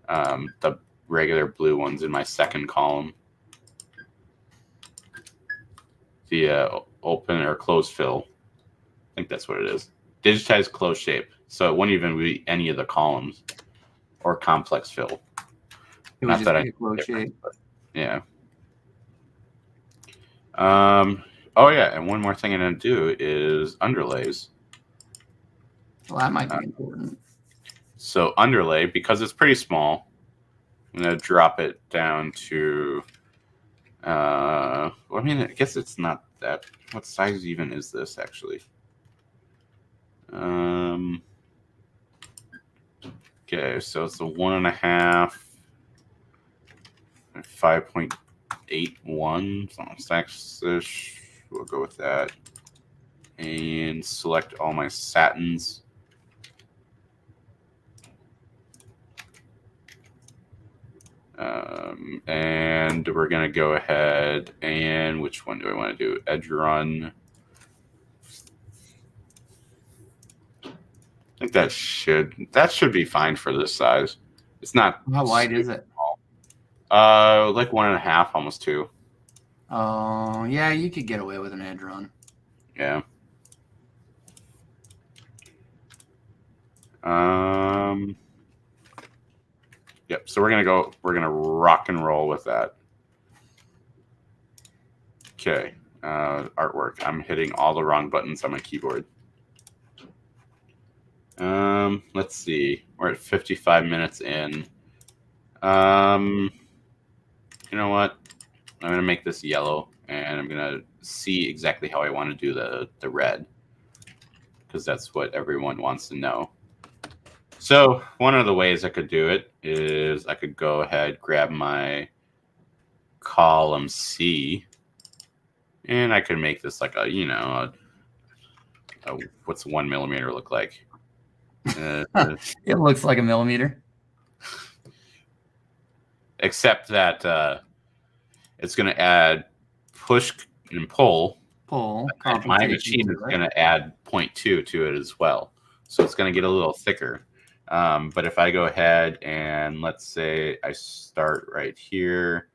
the regular blue ones in my second column. The open or close fill. I think that's what it is. Digitized close shape. So it wouldn't even be any of the columns or complex fill. It would Not just that be a close shape. But yeah. Oh yeah, and one more thing I'm gonna do is underlays. Well, that might be important. So underlay, because it's pretty small, I'm gonna drop it down to. I mean, I guess it's not that. What size even is this actually? Okay, so it's a 1.5, 5.81 stacks-ish. We'll go with that. And select all my satins. And we're going to go ahead and which one do I want to do? Edge run. I think that should be fine for this size. It's not. How wide is it? Like 1.5, almost 2. Oh, yeah, you could get away with an edge run. Yeah. Yep. So we're gonna rock and roll with that. Okay. Artwork. I'm hitting all the wrong buttons on my keyboard. Let's see. We're at 55 minutes in. You know what? I'm gonna make this yellow, and I'm gonna see exactly how I want to do the red, because that's what everyone wants to know. So one of the ways I could do it is I could go ahead, grab my column C, and I could make this like a, you know, what's 1 millimeter look like? It looks like a millimeter. Except that it's going to add push and pull. Pull. And my machine is going to add 0.2 to it as well. So it's going to get a little thicker. But if I go ahead and let's say I start right here.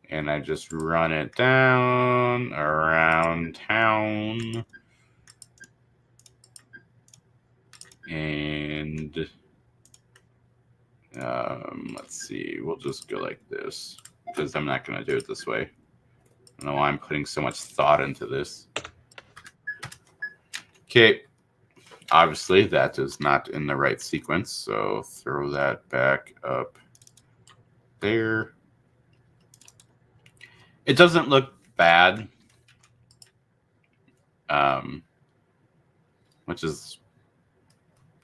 And I just run it down around town. And let's see, we'll just go like this because I'm not going to do it this way. I don't know why I'm putting so much thought into this. Okay, obviously that is not in the right sequence, so throw that back up there. It doesn't look bad, which is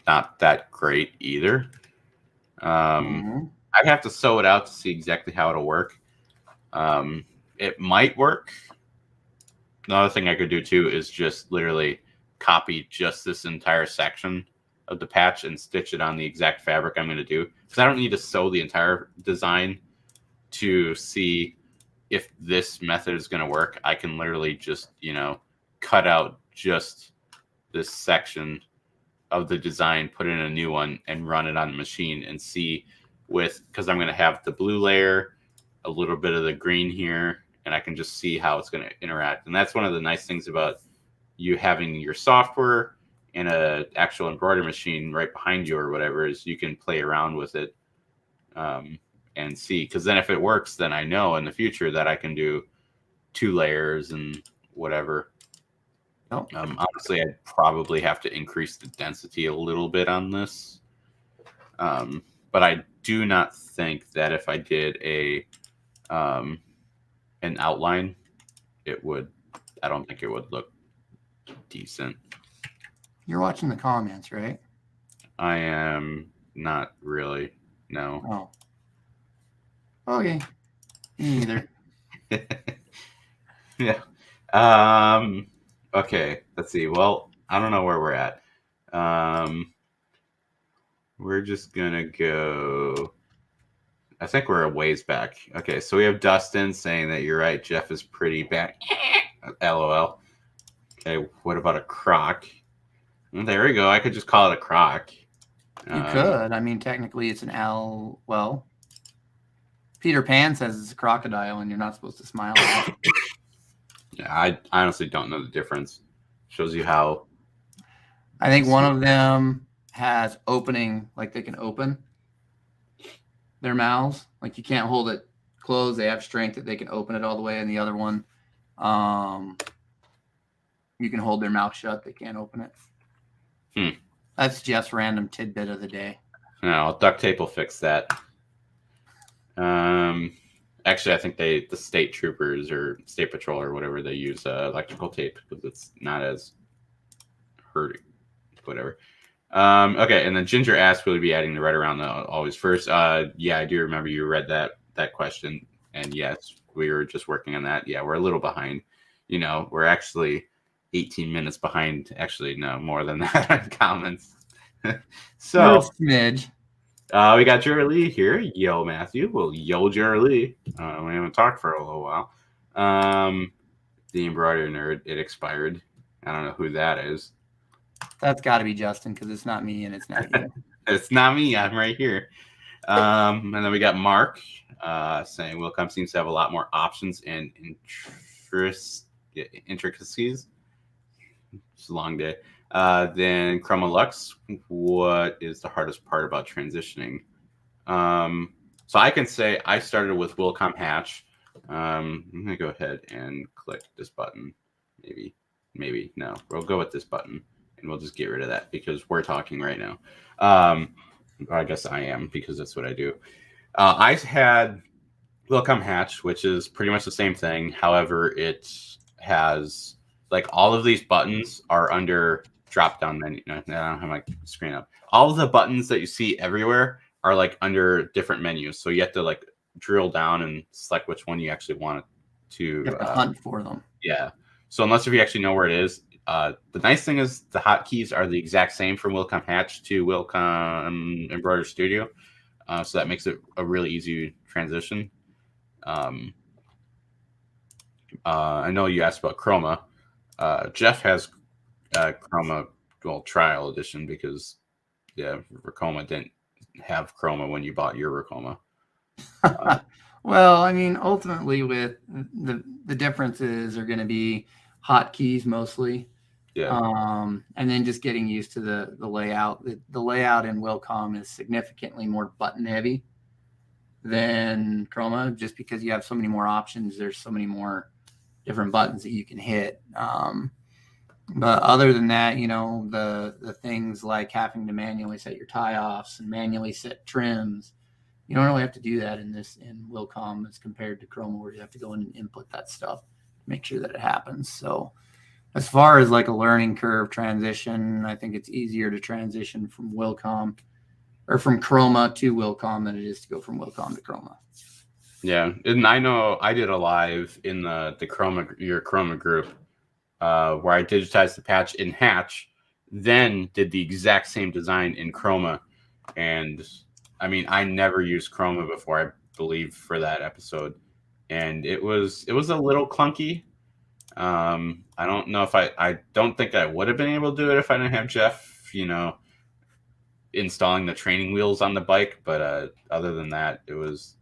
not that great either. I'd have to sew it out to see exactly how it'll work. It might work. Another thing I could do too is just literally copy just this entire section of the patch and stitch it on the exact fabric I'm going to do, because I don't need to sew the entire design to see if this method is going to work. I can literally just, you know, cut out just this section of the design, put in a new one, and run it on the machine and see because I'm going to have the blue layer, a little bit of the green here, and I can just see how it's going to interact. And that's one of the nice things about you having your software and a actual embroidery machine right behind you or whatever, is you can play around with it and see. Because then if it works, then I know in the future that I can do 2 layers and whatever. Honestly, I'd probably have to increase the density a little bit on this. But I do not think that if I did an outline, I don't think it would look decent. You're watching the comments, right? I am not really. No. Oh. Okay. Me neither. Yeah. Okay. Let's see. Well, I don't know where we're at. We're just gonna go. I think we're a ways back. Okay, so we have Dustin saying that you're right. Jeff is pretty bad. LOL. Okay, what about a croc? Well, there we go. I could just call it a croc. You could. I mean, technically, it's an L. Well, Peter Pan says it's a crocodile, and you're not supposed to smile at it. Yeah, I honestly don't know the difference. Shows you how. I think one of them has opening, like they can open their mouths. Like you can't hold it closed. They have strength that they can open it all the way. And the other one, you can hold their mouth shut. They can't open it. That's just random tidbit of the day. No, duct tape will fix that. Actually, I think the state troopers or state patrol or whatever, they use electrical tape because it's not as hurting. Whatever. Okay, and then Ginger asked, will we be adding the red around the always first? Yeah, I do remember you read that question, and yes, we were just working on that. Yeah, we're a little behind. You know, we're actually 18 minutes behind. Actually, no, more than that on comments. So, smidge. We got Jerry Lee here. Yo, Matthew. Well, yo, Jerry Lee. We haven't talked for a little while. The embroidery nerd, it expired. I don't know who that is. That's got to be Justin because it's not me and it's not you. It's not me. I'm right here. And then we got Mark saying Wilcom seems to have a lot more options and intricacies. It's a long day. Then Chroma Lux, what is the hardest part about transitioning? So I can say I started with Wilcom Hatch. I'm going to go ahead and click this button. Maybe no. We'll go with this button and we'll just get rid of that because we're talking right now. I guess I am because that's what I do. I had Wilcom Hatch, which is pretty much the same thing. However, it has like all of these buttons are under drop down menu. I don't have my screen up. All of the buttons that you see everywhere are like under different menus. So you have to like drill down and select which one you actually want to. You have to hunt for them. Yeah. So unless if you actually know where it is, the nice thing is the hotkeys are the exact same from Wilcom Hatch to Wilcom Embroider Studio. So that makes it a really easy transition. I know you asked about Chroma. Jeff has Chroma trial edition because Racoma didn't have Chroma when you bought your Racoma. Well, I mean, ultimately, with the differences are going to be hotkeys mostly. Yeah. And then just getting used to the layout. The layout in Wilcom is significantly more button heavy than Chroma, just because you have so many more options. There's so many more different buttons that you can hit. But other than that, the things like having to manually set your tie offs and manually set trims, you don't really have to do that in Wilcom as compared to Chroma, where you have to go in and input that stuff, make sure that it happens. So as far as like a learning curve transition, I think it's easier to transition from Wilcom or from Chroma to Wilcom than it is to go from Wilcom to Chroma. Yeah, and I know I did a live in the your Chroma group where I digitized the patch in Hatch, then did the exact same design in Chroma. And I mean, I never used Chroma before, I believe, for that episode. And it was a little clunky. I don't know if I don't think I would have been able to do it if I didn't have Jeff, installing the training wheels on the bike. But other than that, it was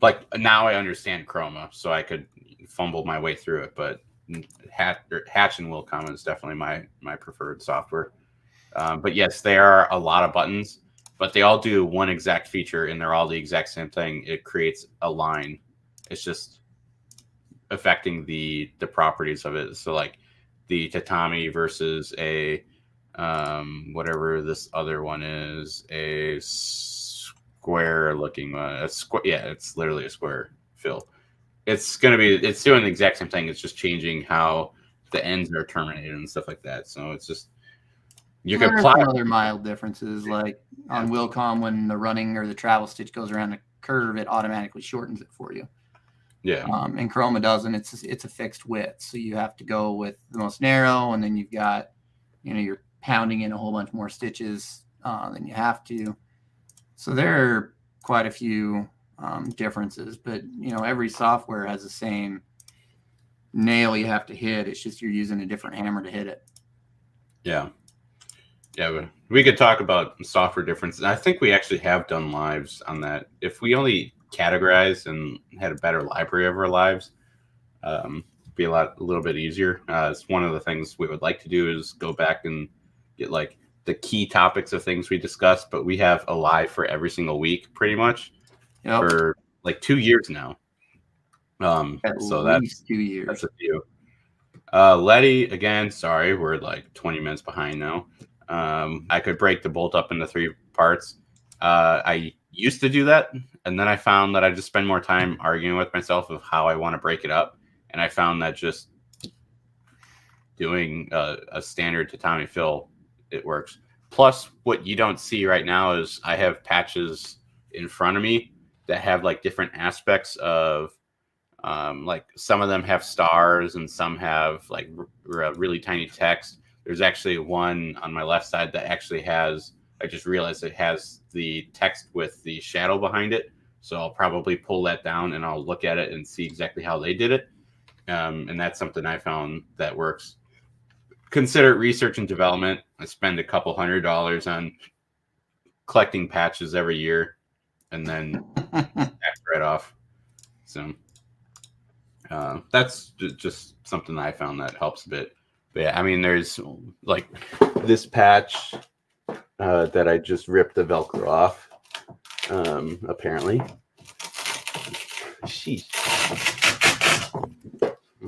like now I understand Chroma, so I could fumble my way through it. But Hatch and Wilcom is definitely my preferred software. But yes, they are a lot of buttons, but they all do one exact feature, and they're all the exact same thing. It creates a line. It's just affecting the properties of it. So like the tatami versus a whatever this other one is, a square looking one. It's literally a square fill. It's doing the exact same thing. It's just changing how the ends are terminated and stuff like that. So it's just you can apply some other mild differences, like on Wilcom, when the running or the travel stitch goes around a curve, it automatically shortens it for you. Yeah. And Chroma doesn't. It's a fixed width, so you have to go with the most narrow, and then you've got, you're pounding in a whole bunch more stitches than you have to. So there are quite a few differences, but every software has the same nail you have to hit. It's just you're using a different hammer to hit it. Yeah. Yeah, but we could talk about software differences. I think we actually have done lives on that. If we only categorized and had a better library of our lives, be a little bit easier. It's one of the things we would like to do is go back and get like the key topics of things we discussed. But we have a live for every single week, pretty much, for like 2 years now. So that's 2 years. That's a few. Letty, again, sorry, we're like 20 minutes behind now. I could break the bolt up into 3 parts. I used to do that, and then I found that I just spend more time arguing with myself of how I want to break it up, and I found that just doing a standard tatami fill, it works. Plus, what you don't see right now is I have patches in front of me that have like different aspects of like some of them have stars and some have like really tiny text. There's actually one on my left side that actually has, I just realized it has the text with the shadow behind it. So I'll probably pull that down and I'll look at it and see exactly how they did it. And that's something I found that works. Consider it research and development. I spend a couple $100 on collecting patches every year and then back right off. So that's just something that I found that helps a bit. But yeah, I mean, there's like this patch that I just ripped the Velcro off. Apparently, sheesh.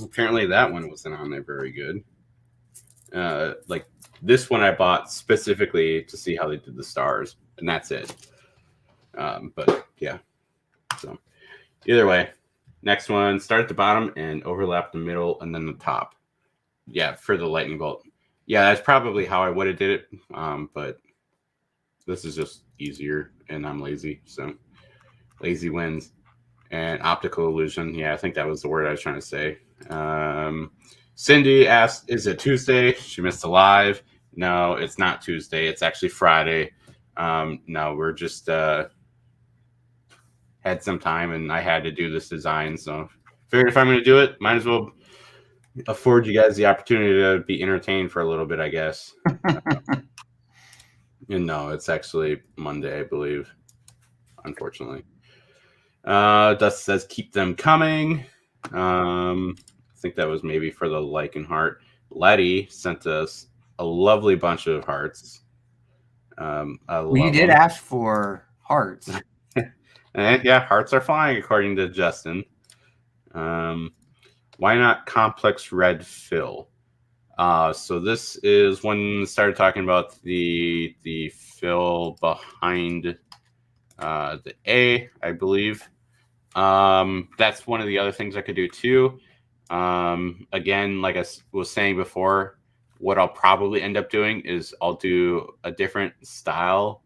Apparently that one wasn't on there very good. Like this one I bought specifically to see how they did the stars, and that's it. But yeah, so either way, next one, start at the bottom and overlap the middle and then the top. Yeah, for the lightning bolt. Yeah, that's probably how I would have did it. But this is just easier, and I'm lazy, so lazy wins. And optical illusion. Yeah, I think that was the word I was trying to say. Cindy asked, "Is it Tuesday?" She missed a live. No, it's not Tuesday. It's actually Friday. No, we're just had some time, and I had to do this design, so figured if I'm going to do it, might as well afford you guys the opportunity to be entertained for a little bit, I guess. And no, it's actually Monday, I believe. Unfortunately, Dust says keep them coming. I think that was maybe for the like and heart. Letty sent us a lovely bunch of hearts. I love You did them. ask for hearts. And yeah, hearts are flying according to Justin. Why not complex red fill? So this is when we started talking about the fill behind the A, I believe. That's one of the other things I could do too. Again, like I was saying before, what I'll probably end up doing is I'll do a different style,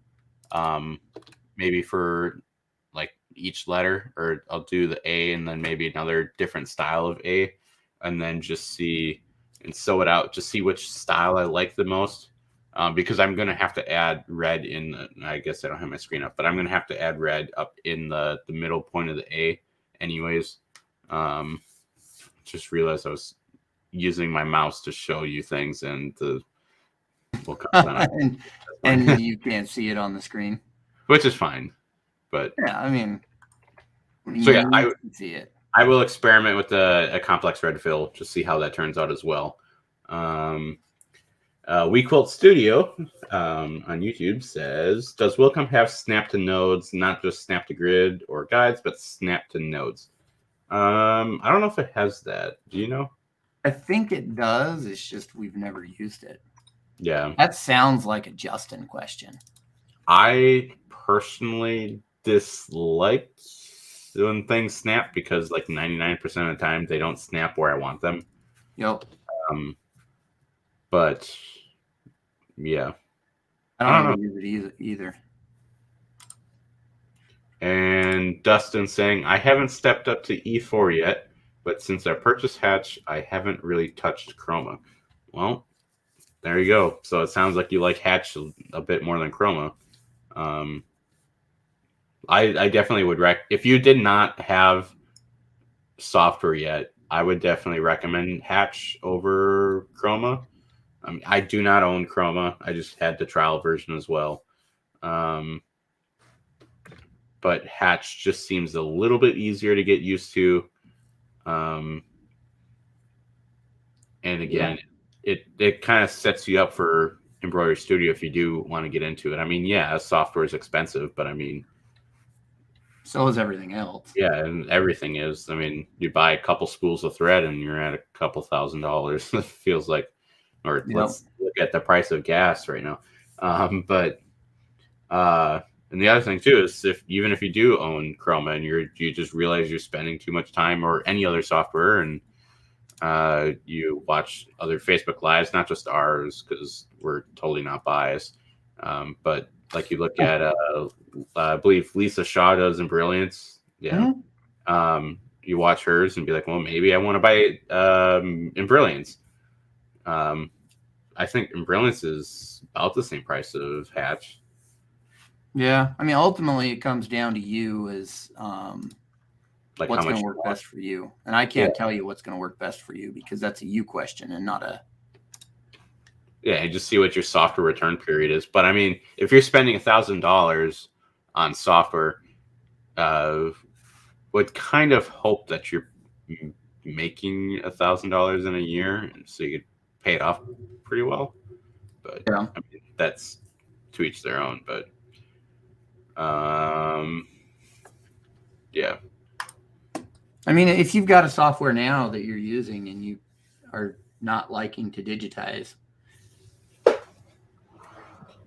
maybe for like each letter, or I'll do the A and then maybe another different style of A, and then just see and sew it out, just see which style I like the most. Because I'm going to have to add red in the, I guess I don't have my screen up, but I'm going to have to add red up in the middle point of the A anyways. Just realized I was using my mouse to show you things, and we'll come down. and you can't see it on the screen. Which is fine. But yeah, I mean, so yeah, I can see it. I will experiment with a complex red fill, just see how that turns out as well. We Quilt Studio on YouTube says, does Wilcom have snap to nodes, not just snap to grid or guides, but snap to nodes? I don't know if it has that. Do you know? I think it does. It's just we've never used it. Yeah. That sounds like a Justin question. I personally dislike when things snap because like 99% of the time they don't snap where I want them. Yep. But yeah. I don't know. Use it either. And Dustin saying, I haven't stepped up to E4 yet, but since I purchased Hatch, I haven't really touched Chroma. Well, there you go. So it sounds like you like Hatch a bit more than Chroma. I definitely would if you did not have software yet, I would definitely recommend Hatch over Chroma. I do not own Chroma. I just had the trial version as well. But Hatch just seems a little bit easier to get used to. And again, it kind of sets you up for Embroidery Studio if you do want to get into it. I mean, yeah, software is expensive, but I mean, so is everything else. Yeah, and everything is. I mean, you buy a couple spools of thread and you're at a couple $1,000. It feels like, or let's look at the price of gas right now. And the other thing too is even if you do own Chroma and you just realize you're spending too much time or any other software, and you watch other Facebook Lives, not just ours because we're totally not biased, but like you look at I believe Lisa Shaw does in Brilliance. Yeah. Mm-hmm. You watch hers and be like, well, maybe I want to buy in Brilliance. I think in Brilliance is about the same price of Hatch. Yeah. I mean, ultimately it comes down to you as like what's going to work best for you. And I can't tell you what's going to work best for you because that's a you question and not a Yeah, and just see what your software return period is. But I mean, if you're spending $1,000 on software, would kind of hope that you're making $1,000 in a year, so you could pay it off pretty well. But Yeah. I mean, that's to each their own. But yeah. I mean, if you've got a software now that you're using and you are not liking to digitize,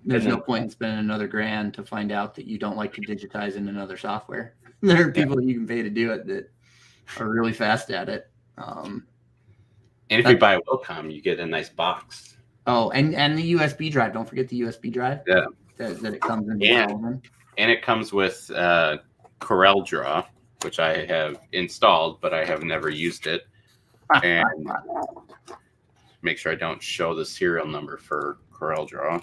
there's no point in spending another $1,000 to find out that you don't like to digitize in another software. There are people that you can pay to do it that are really fast at it. And if you buy a Wilcom, you get a nice box. Oh, and the USB drive. Don't forget the USB drive. Yeah. That it comes in. And it comes with Corel Draw, which I have installed, but I have never used it. And make sure I don't show the serial number for Corel Draw,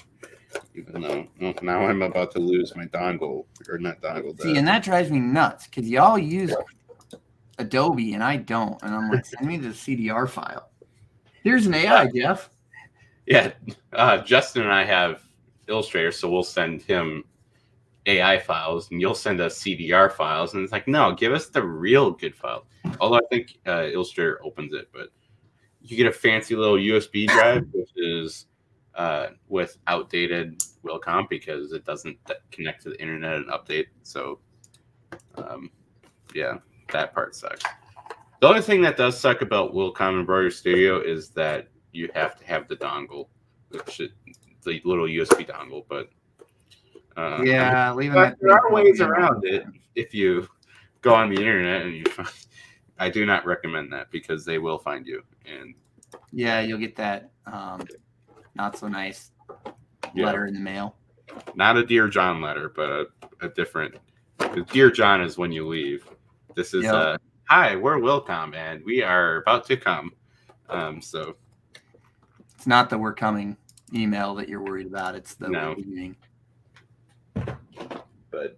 even though now I'm about to lose my dongle, or not dongle. See, and that drives me nuts because y'all use Adobe and I don't, and I'm like, send me the CDR file. Here's an AI, Jeff. Yeah, Justin and I have Illustrator, so we'll send him AI files, and you'll send us CDR files, and it's like, no, give us the real good file. Although I think Illustrator opens it, but you get a fancy little USB drive, which is with outdated Wilcom because it doesn't connect to the internet and update. So, yeah, that part sucks. The only thing that does suck about Wilcom Embroidery Studio is that you have to have the dongle, which is the little USB dongle. But yeah, but there are ways around it if you go on the internet and you find. I do not recommend that because they will find you, and yeah, you'll get that not so nice letter in the mail. Not a Dear John letter, but a different. Dear John is when you leave. This is hi, we're Wilcom, and we are about to come. So it's not the "we're coming" email that you're worried about. It's the leaving. But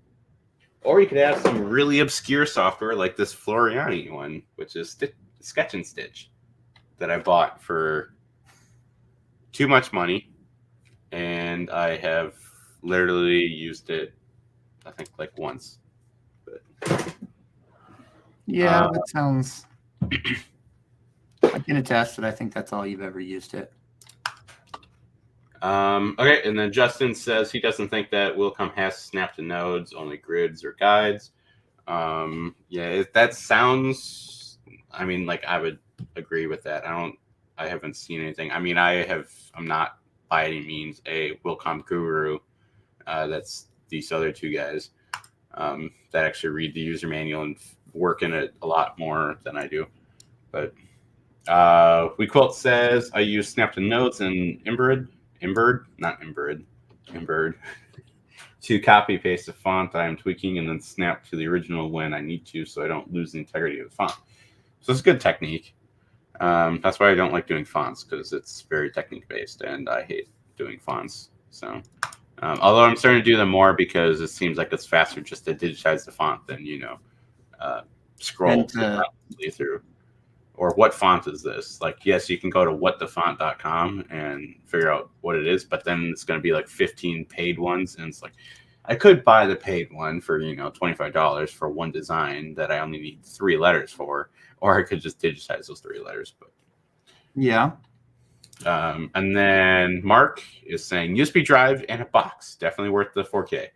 or you could have some really obscure software like this Floriani one, which is Sketch and Stitch, that I bought for too much money, and I have literally used it, I think, like once. But yeah, that sounds. I can attest that I think that's all you've ever used it. Okay, and then Justin says he doesn't think that Wilcom has snap to nodes, only grids or guides. Yeah, that sounds. I mean, like I would agree with that. I haven't seen anything. I mean, I'm not by any means a Wilcom guru. That's these other two guys that actually read the user manual and work in it a lot more than I do. But WeQuilt says I use snap to nodes and Embird, to copy paste the font I am tweaking and then snap to the original when I need to, so I don't lose the integrity of the font. So it's a good technique. That's why I don't like doing fonts, because it's very technique based, and I hate doing fonts. So, although I'm starting to do them more because it seems like it's faster just to digitize the font than scroll through. Or what font is this? Like, yes, you can go to whatthefont.com and figure out what it is, but then it's going to be like 15 paid ones, and it's like, I could buy the paid one for $25 for one design that I only need 3 letters for, or I could just digitize those 3 letters. But yeah. And then Mark is saying USB drive and a box, definitely worth the $4K.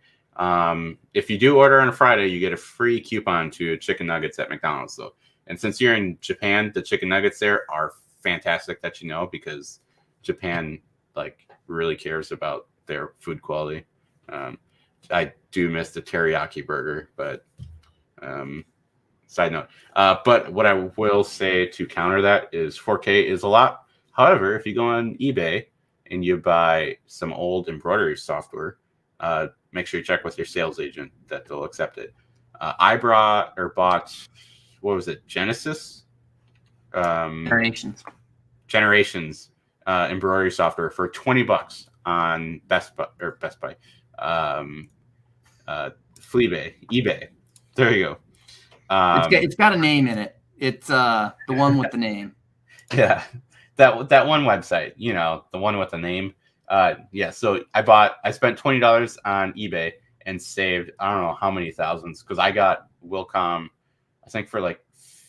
If you do order on a Friday, you get a free coupon to chicken nuggets at McDonald's, though. And since you're in Japan, the chicken nuggets there are fantastic, that because Japan really cares about their food quality. I do miss the teriyaki burger, but side note. But what I will say to counter that is 4K is a lot. However, if you go on eBay and you buy some old embroidery software, make sure you check with your sales agent that they'll accept it. I bought what was it? Genesis? Generations embroidery software for $20 on Best Buy. Fleabay, eBay. There you go. It's got a name in it. It's the one with the name. Yeah. that one website, the one with the name. Yeah. So I spent $20 on eBay and saved I don't know how many thousands because I got Wilcom, I think for like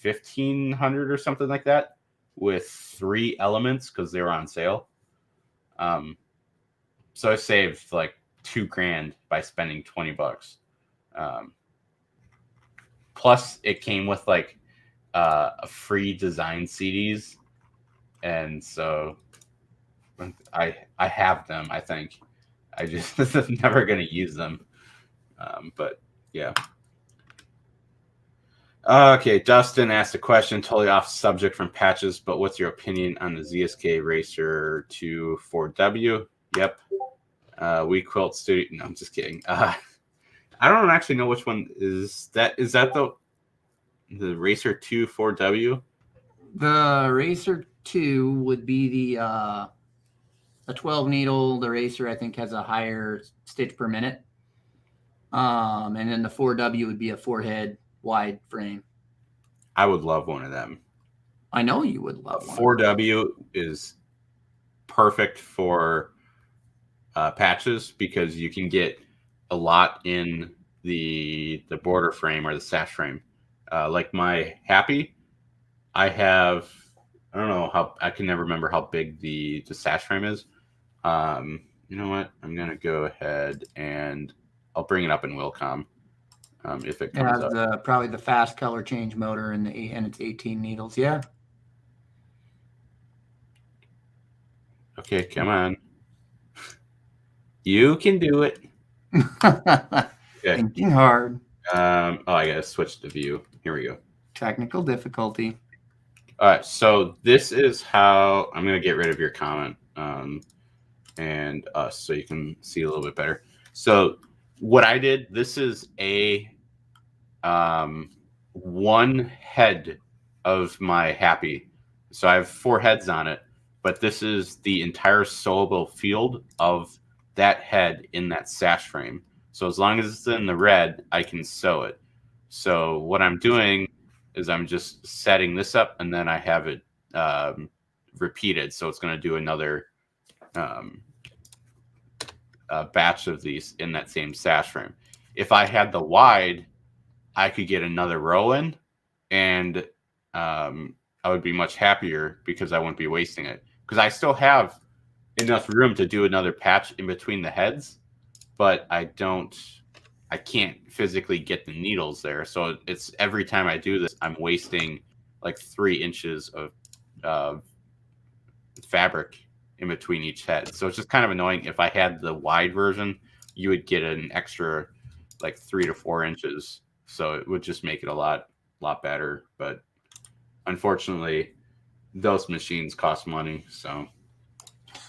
1,500 or something like that with 3 elements because they were on sale. So I saved like $2,000 by spending $20. Plus, it came with like a free design CDs, and so I have them. I think I just never gonna use them, but yeah. Okay, Dustin asked a question totally off subject from patches, but what's your opinion on the ZSK Racer 2 4W? Yep. We Quilt Studio. No, I'm just kidding. I don't actually know which one is that. Is that the Racer 2 4W? The Racer 2 would be the 12 needle. The Racer, I think, has a higher stitch per minute. And then the 4W would be a 4-head wide frame. I would love one of them. I know you would love one. 4W is perfect for patches because you can get a lot in the border frame or the sash frame. Like my Happy, I don't know how, I can never remember how big the sash frame is. You know what? I'm going to go ahead and I'll bring it up in Wilcom if it comes up. Probably the fast color change motor and it's 18 needles. Yeah. Okay, come on. You can do it. Okay. Thinking hard. I gotta switch to view. Here we go. Technical difficulty. All right, so this is how I'm gonna get rid of your comment and us so you can see a little bit better. So what I did, this is a one head of my Happy. So I have 4 heads on it, but this is the entire sewable field of that head in that sash frame. So as long as it's in the red, I can sew it. So what I'm doing is I'm just setting this up and then I have it repeated. So it's going to do another batch of these in that same sash frame. If I had the wide, I could get another row in and I would be much happier because I wouldn't be wasting it. Because I still have enough room to do another patch in between the heads, but I can't physically get the needles there. So it's every time I do this, I'm wasting like 3 inches of fabric in between each head. So it's just kind of annoying. If I had the wide version, you would get an extra like 3 to 4 inches. So it would just make it a lot better. But unfortunately, those machines cost money. So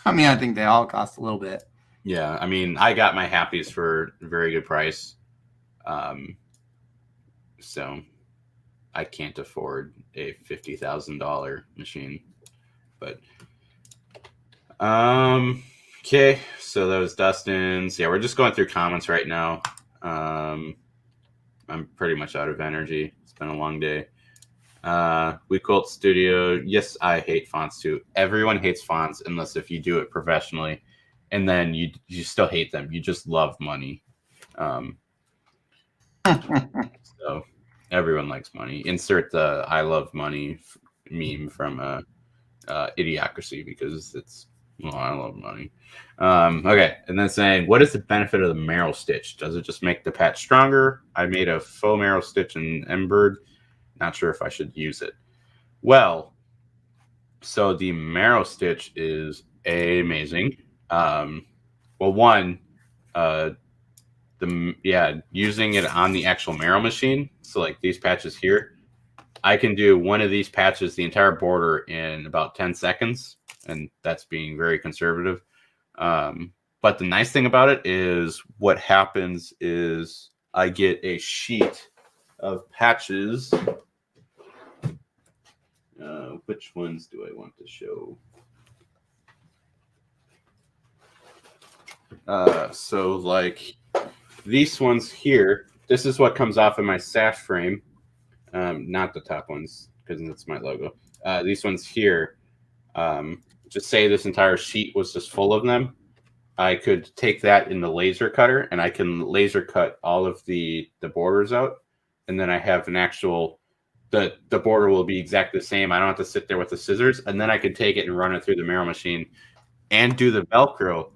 I mean, I think they all cost a little bit. Yeah, I mean, I got my Happies for a very good price. So I can't afford a $50,000 machine. But okay, so that was Dustin's. Yeah, we're just going through comments right now. I'm pretty much out of energy. It's been a long day. We Quilt Studio. Yes, I hate fonts too. Everyone hates fonts unless if you do it professionally, and then you still hate them. You just love money. So everyone likes money. Insert the "I love money" meme from Idiocracy because it's I love money. Okay, and then saying, what is the benefit of the Merrell stitch? Does it just make the patch stronger? I made a faux Merrell stitch in Embered. Not sure if I should use it. Well, so the Merrell stitch is amazing. Well, one, using it on the actual Merrell machine. So like these patches here, I can do one of these patches, the entire border, in about 10 seconds, and that's being very conservative. But the nice thing about it is what happens is I get a sheet of patches. Which ones do I want to show? So like these ones here, this is what comes off of my sash frame. Not the top ones because that's my logo. These ones here, just say this entire sheet was just full of them, I could take that in the laser cutter and I can laser cut all of the borders out. And then I have an actual, the border will be exactly the same. I don't have to sit there with the scissors. And then I can take it and run it through the Merrell machine and do the Velcro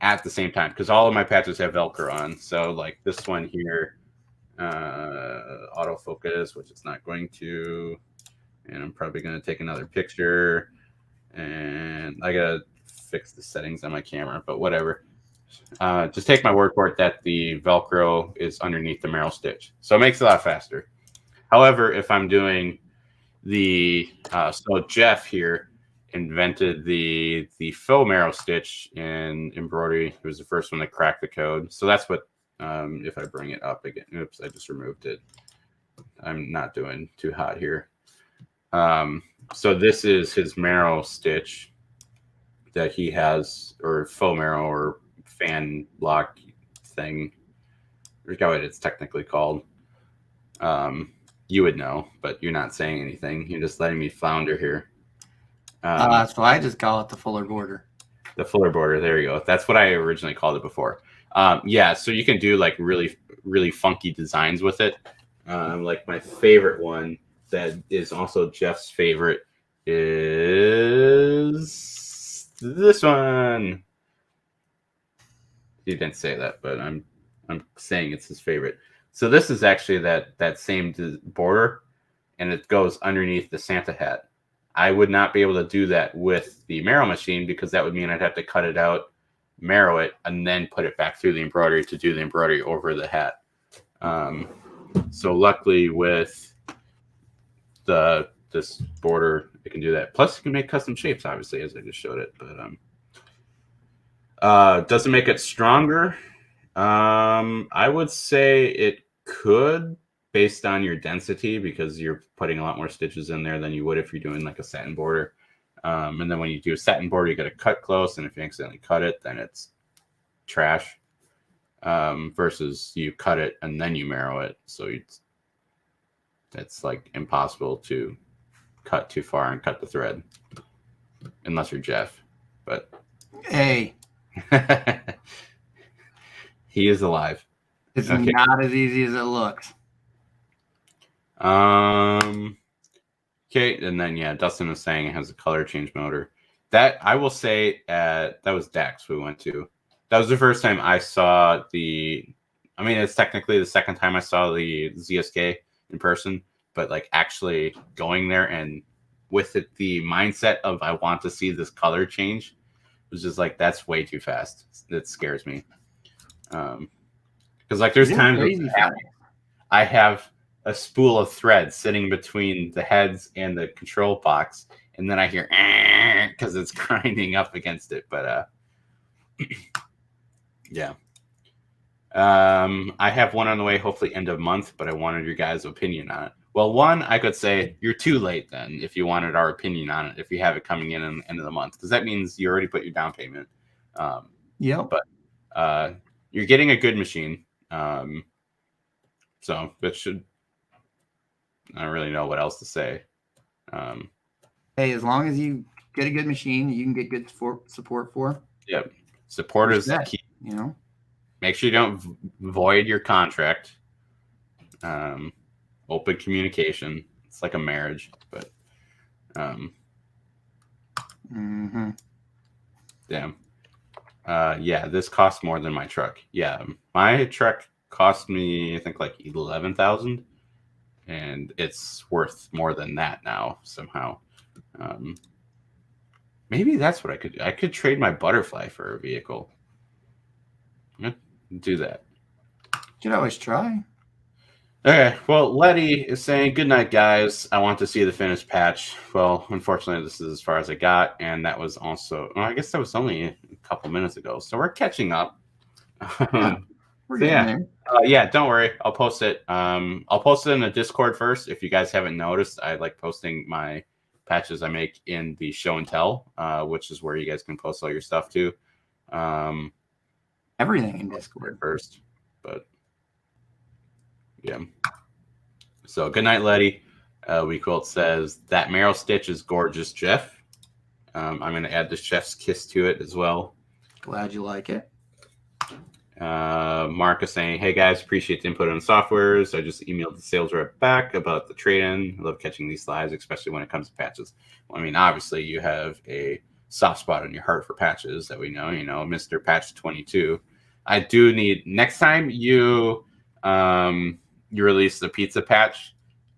at the same time. Because all of my patches have Velcro on. So like this one here, autofocus, which it's not going to. And I'm probably going to take another picture. And I got to fix the settings on my camera, but whatever. Just take my word for it that the Velcro is underneath the Merrell stitch. So it makes it a lot faster. However, if I'm doing the, so Jeff here invented the faux Merrell stitch in embroidery. He was the first one to crack the code. So that's what, if I bring it up again, oops, I just removed it. I'm not doing too hot here. So this is his Merrell stitch that he has, or faux Merrell, or fan lock thing. I forget what it's technically called. You would know, but you're not saying anything. You're just letting me flounder here. So I just call it the fuller border. The fuller border. There you go. That's what I originally called it before. Yeah, so you can do like really, really funky designs with it. Like my favorite one that is also Jeff's favorite is this one. He didn't say that, but I'm saying it's his favorite. So this is actually that same border, and it goes underneath the Santa hat. I would not be able to do that with the Merrell machine because that would mean I'd have to cut it out, Merrell it, and then put it back through the embroidery to do the embroidery over the hat. So luckily with this border, it can do that. Plus, you can make custom shapes, obviously, as I just showed it. But does it make it stronger? I would say it could, based on your density, because you're putting a lot more stitches in there than you would if you're doing like a satin border. And then when you do a satin border, you got to cut close, and if you accidentally cut it, then it's trash. Versus you cut it and then you Merrell it, so it's like impossible to cut too far and cut the thread, unless you're Jeff. But hey. He is alive. It's not as easy as it looks. Okay, and then yeah, Dustin was saying it has a color change motor. That I will say that was Dax we went to. That was the first time I saw it's technically the second time I saw the ZSK in person, but like actually going there and with it, the mindset of I want to see this color change was just like, that's way too fast. It scares me. Because like there's times I have a spool of thread sitting between the heads and the control box, and then I hear because it's grinding up against it. But yeah. I have one on the way, hopefully end of month, but I wanted your guys' opinion on it. Well, one, I could say you're too late then if you wanted our opinion on it, if you have it coming in the end of the month, because that means you already put your down payment. Yeah. But you're getting a good machine. So that should, I don't really know what else to say. Hey, as long as you get a good machine, you can get good support for. Yep. Support is the key. You know, make sure you don't void your contract. Open communication. It's like a marriage, but damn. Yeah, this costs more than my truck. Yeah, my truck cost me, I think, like $11,000, and it's worth more than that now somehow. Maybe that's what I could do. I could trade my butterfly for a vehicle. Do that. You should always try. Okay, well, Letty is saying, good night, guys. I want to see the finished patch. Well, unfortunately, this is as far as I got, and that was also, well, I guess that was only a couple minutes ago, so we're catching up. Yeah, we're getting there. Yeah, don't worry. I'll post it. I'll post it in the Discord first. If you guys haven't noticed, I like posting my patches I make in the show and tell, which is where you guys can post all your stuff too. Everything in Discord first, but yeah. So good night, Letty. We Quilt says that Merrell stitch is gorgeous, Jeff. I'm going to add the chef's kiss to it as well. Glad you like it. Mark is saying, hey guys, appreciate the input on softwares. I just emailed the sales rep back about the trade-in. I love catching these lives, especially when it comes to patches. Well, I mean, obviously you have a soft spot in your heart for patches that we know, Mr. Patch 22. I do need, next time you release the pizza patch,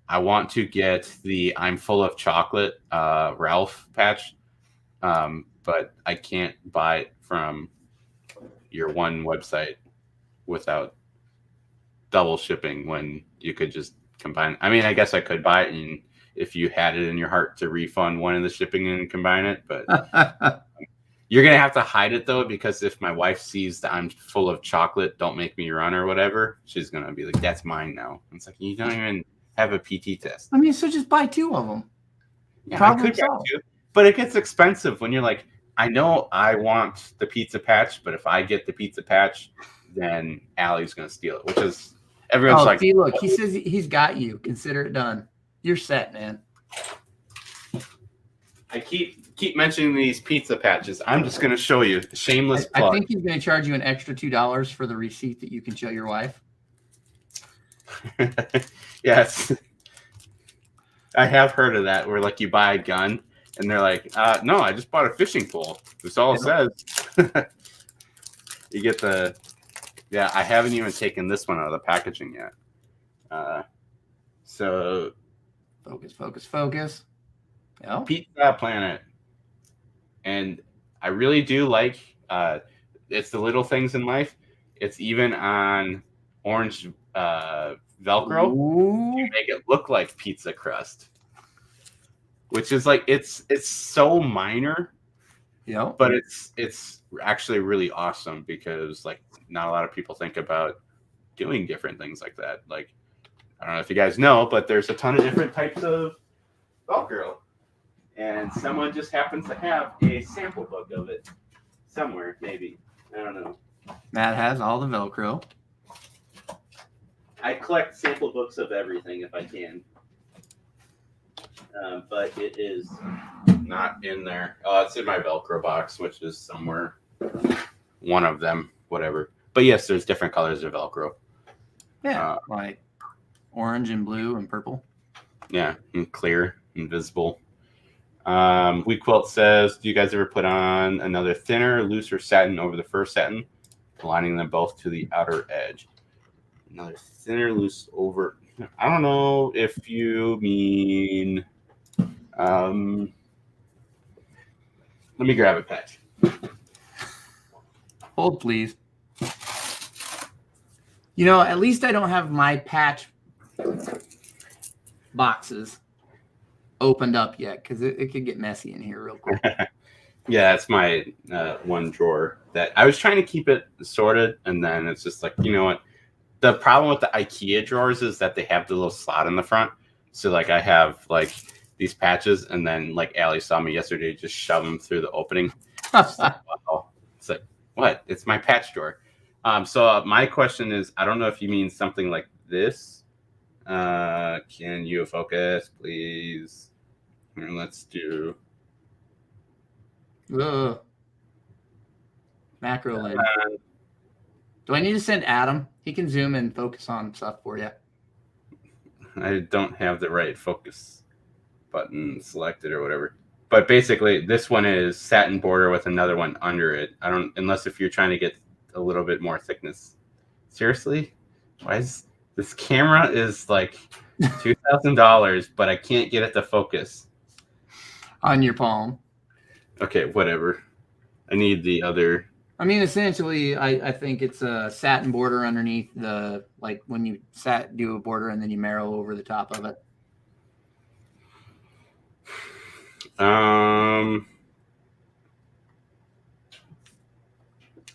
I want to get the I'm full of chocolate Ralph patch, but I can't buy it from your one website without double shipping when you could just combine. I mean, I guess I could buy it, and if you had it in your heart to refund one of the shipping and combine it, but you're gonna have to hide it though, because if my wife sees that I'm full of chocolate, don't make me run or whatever, she's gonna be like, that's mine now. And it's like, you don't even have a PT test. I mean, so just buy 2 of them. Yeah, I could buy 2, but it gets expensive when you're like, I know I want the pizza patch, but if I get the pizza patch, then Allie's going to steal it, which is, everyone's like, see, look, he says he's got you. Consider it done. You're set, man. I keep mentioning these pizza patches. I'm just going to show you. Shameless plug. I think he's going to charge you an extra $2 for the receipt that you can show your wife. Yes. I have heard of that, where like you buy a gun and they're like, no, I just bought a fishing pole. That's all it says. You get the, yeah, I haven't even taken this one out of the packaging yet. So Focus. Yeah. Pizza Planet. And I really do like, it's the little things in life. It's even on orange Velcro. Ooh. You make it look like pizza crust. Which is like, it's so minor, but it's actually really awesome, because like not a lot of people think about doing different things like that. Like, I don't know if you guys know, but there's a ton of different types of Velcro, and someone just happens to have a sample book of it somewhere, maybe. I don't know. Matt has all the Velcro. I collect sample books of everything if I can. But it is not in there. It's in my Velcro box, which is somewhere. One of them, whatever. But yes, there's different colors of Velcro. Yeah, like orange and blue and purple. Yeah, and clear, invisible. We Quilt says, do you guys ever put on another thinner, looser satin over the first satin, aligning them both to the outer edge? Another thinner, loose over. I don't know if you mean. Let me grab a patch. Hold, please. At least I don't have my patch boxes opened up yet, because it could get messy in here real quick. Yeah, that's my one drawer that I was trying to keep it sorted, and then it's just like, you know what? The problem with the IKEA drawers is that they have the little slot in the front. So like I have like these patches, and then like Allie saw me yesterday just shove them through the opening. It's like, wow. It's like, what? It's my patch drawer. So my question is, I don't know if you mean something like this. Can you focus, please? And let's do. Ugh. Macro lens. Do I need to send Adam? He can zoom and focus on stuff for you. I don't have the right focus button selected or whatever. But basically, this one is satin border with another one under it. I don't, unless if you're trying to get a little bit more thickness. Seriously? Why is this camera is like $2,000, but I can't get it to focus on your palm? Okay, whatever. I need the other. I mean, essentially, I think it's a satin border underneath the, like when you do a border and then you Merrell over the top of it. I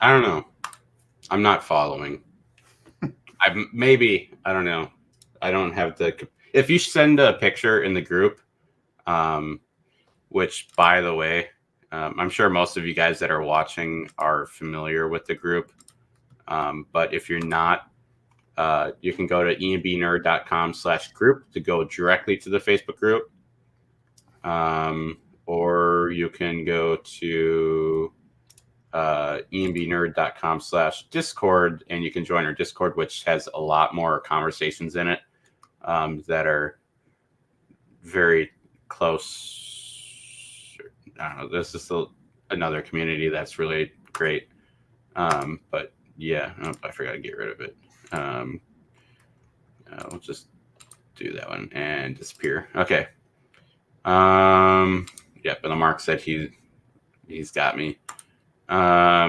don't know. I'm not following. I don't know. I don't have the. If you send a picture in the group, which by the way, I'm sure most of you guys that are watching are familiar with the group. But if you're not, you can go to embnerd.com/group to go directly to the Facebook group. or you can go to embnerd.com/discord, and you can join our Discord, which has a lot more conversations in it that are very close. I don't know. This is another community that's really great. But yeah, I forgot to get rid of it. We'll just do that one and disappear. Okay. But the Mark said he's got me. Yeah,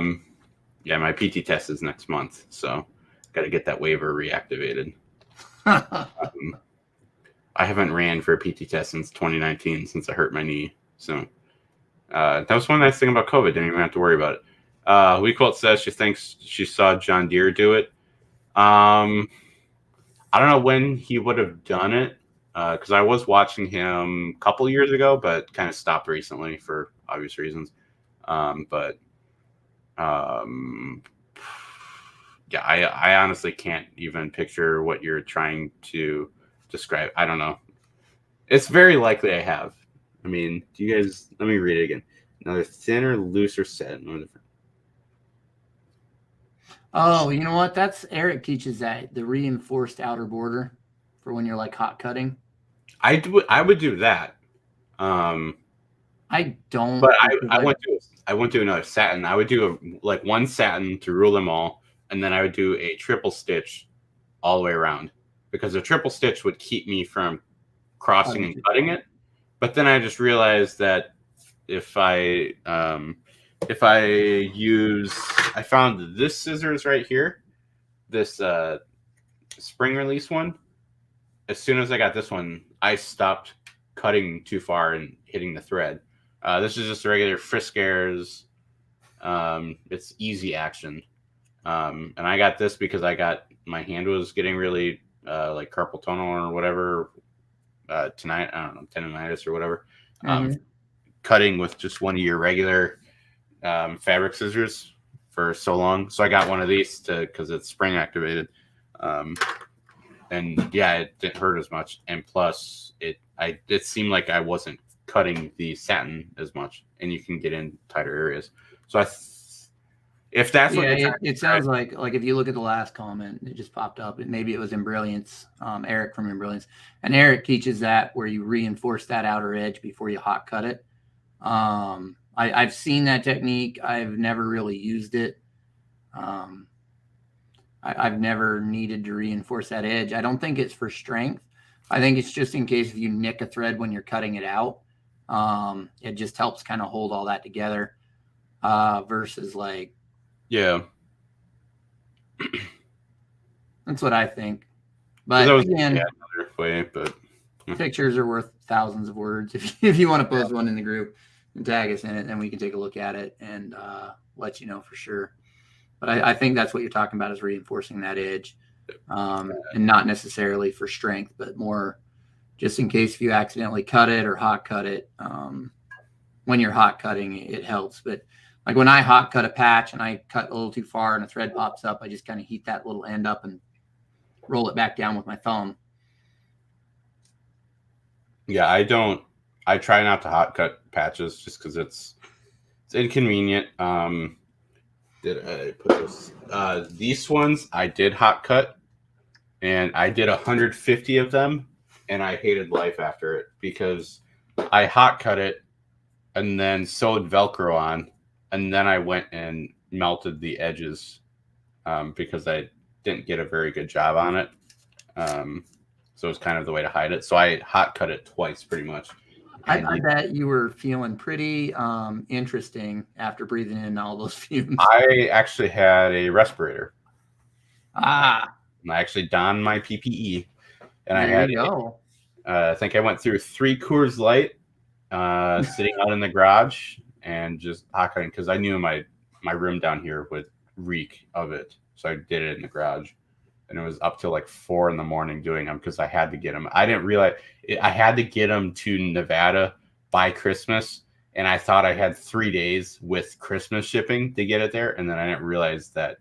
my PT test is next month, so got to get that waiver reactivated. I haven't ran for a PT test since 2019, since I hurt my knee. So that was one nice thing about COVID. Didn't even have to worry about it. WeQuote says she thinks she saw John Deere do it. I don't know when he would have done it, because I was watching him a couple years ago, but kind of stopped recently for obvious reasons. Yeah, I honestly can't even picture what you're trying to describe. I don't know. It's very likely I have. I mean, do you guys? Let me read it again. Another thinner, looser set. Oh, you know what? That's Eric teaches that, the reinforced outer border for when you're like hot cutting. I would do that. I don't. But I went to another satin. I would do one satin to rule them all, and then I would do a triple stitch all the way around, because a triple stitch would keep me from crossing and cutting it. But then I just realized that if I found this scissors right here, this spring release one. As soon as I got this one, I stopped cutting too far and hitting the thread. This is just a regular Friskers. It's easy action. And I got this because my hand was getting really like carpal tunnel or whatever tonight. I don't know, tendonitis or whatever. Cutting with just one of your regular fabric scissors for so long. So I got one of these because it's spring activated. And yeah, it didn't hurt as much. And plus it seemed like I wasn't cutting the satin as much, and you can get in tighter areas. So if that's what it sounds like if you look at the last comment, it just popped up. Maybe it was in Brilliance, Eric from Brilliance, and Eric teaches that where you reinforce that outer edge before you hot cut it. I've seen that technique. I've never really used it. I've never needed to reinforce that edge. I don't think it's for strength. I think it's just in case if you nick a thread when you're cutting it out. It just helps kind of hold all that together versus like. Yeah. That's what I think. But again, another way, but pictures are worth thousands of words. If you want to post one in the group and tag us in it, then we can take a look at it and let you know for sure. But I think that's what you're talking about, is reinforcing that edge, and not necessarily for strength, but more just in case if you accidentally cut it or hot cut it. When you're hot cutting, it helps. But like when I hot cut a patch and I cut a little too far and a thread pops up, I just kind of heat that little end up and roll it back down with my thumb. Yeah, I try not to hot cut patches just because it's inconvenient. Did I put this? These ones I did hot cut, and I did 150 of them, and I hated life after it because I hot cut it and then sewed Velcro on, and then I went and melted the edges because I didn't get a very good job on it. So it's kind of the way to hide it. So I hot cut it twice pretty much. I bet you were feeling pretty interesting after breathing in all those fumes. I actually had a respirator. And I actually donned my PPE, and I think I went through 3 Coors Light, sitting out in the garage and just hot cutting because I knew my room down here would reek of it. So I did it in the garage, and it was up till like 4 a.m. doing them because I had to get them. I didn't realize I had to get them to Nevada by Christmas, and I thought I had 3 days with Christmas shipping to get it there, and then I didn't realize that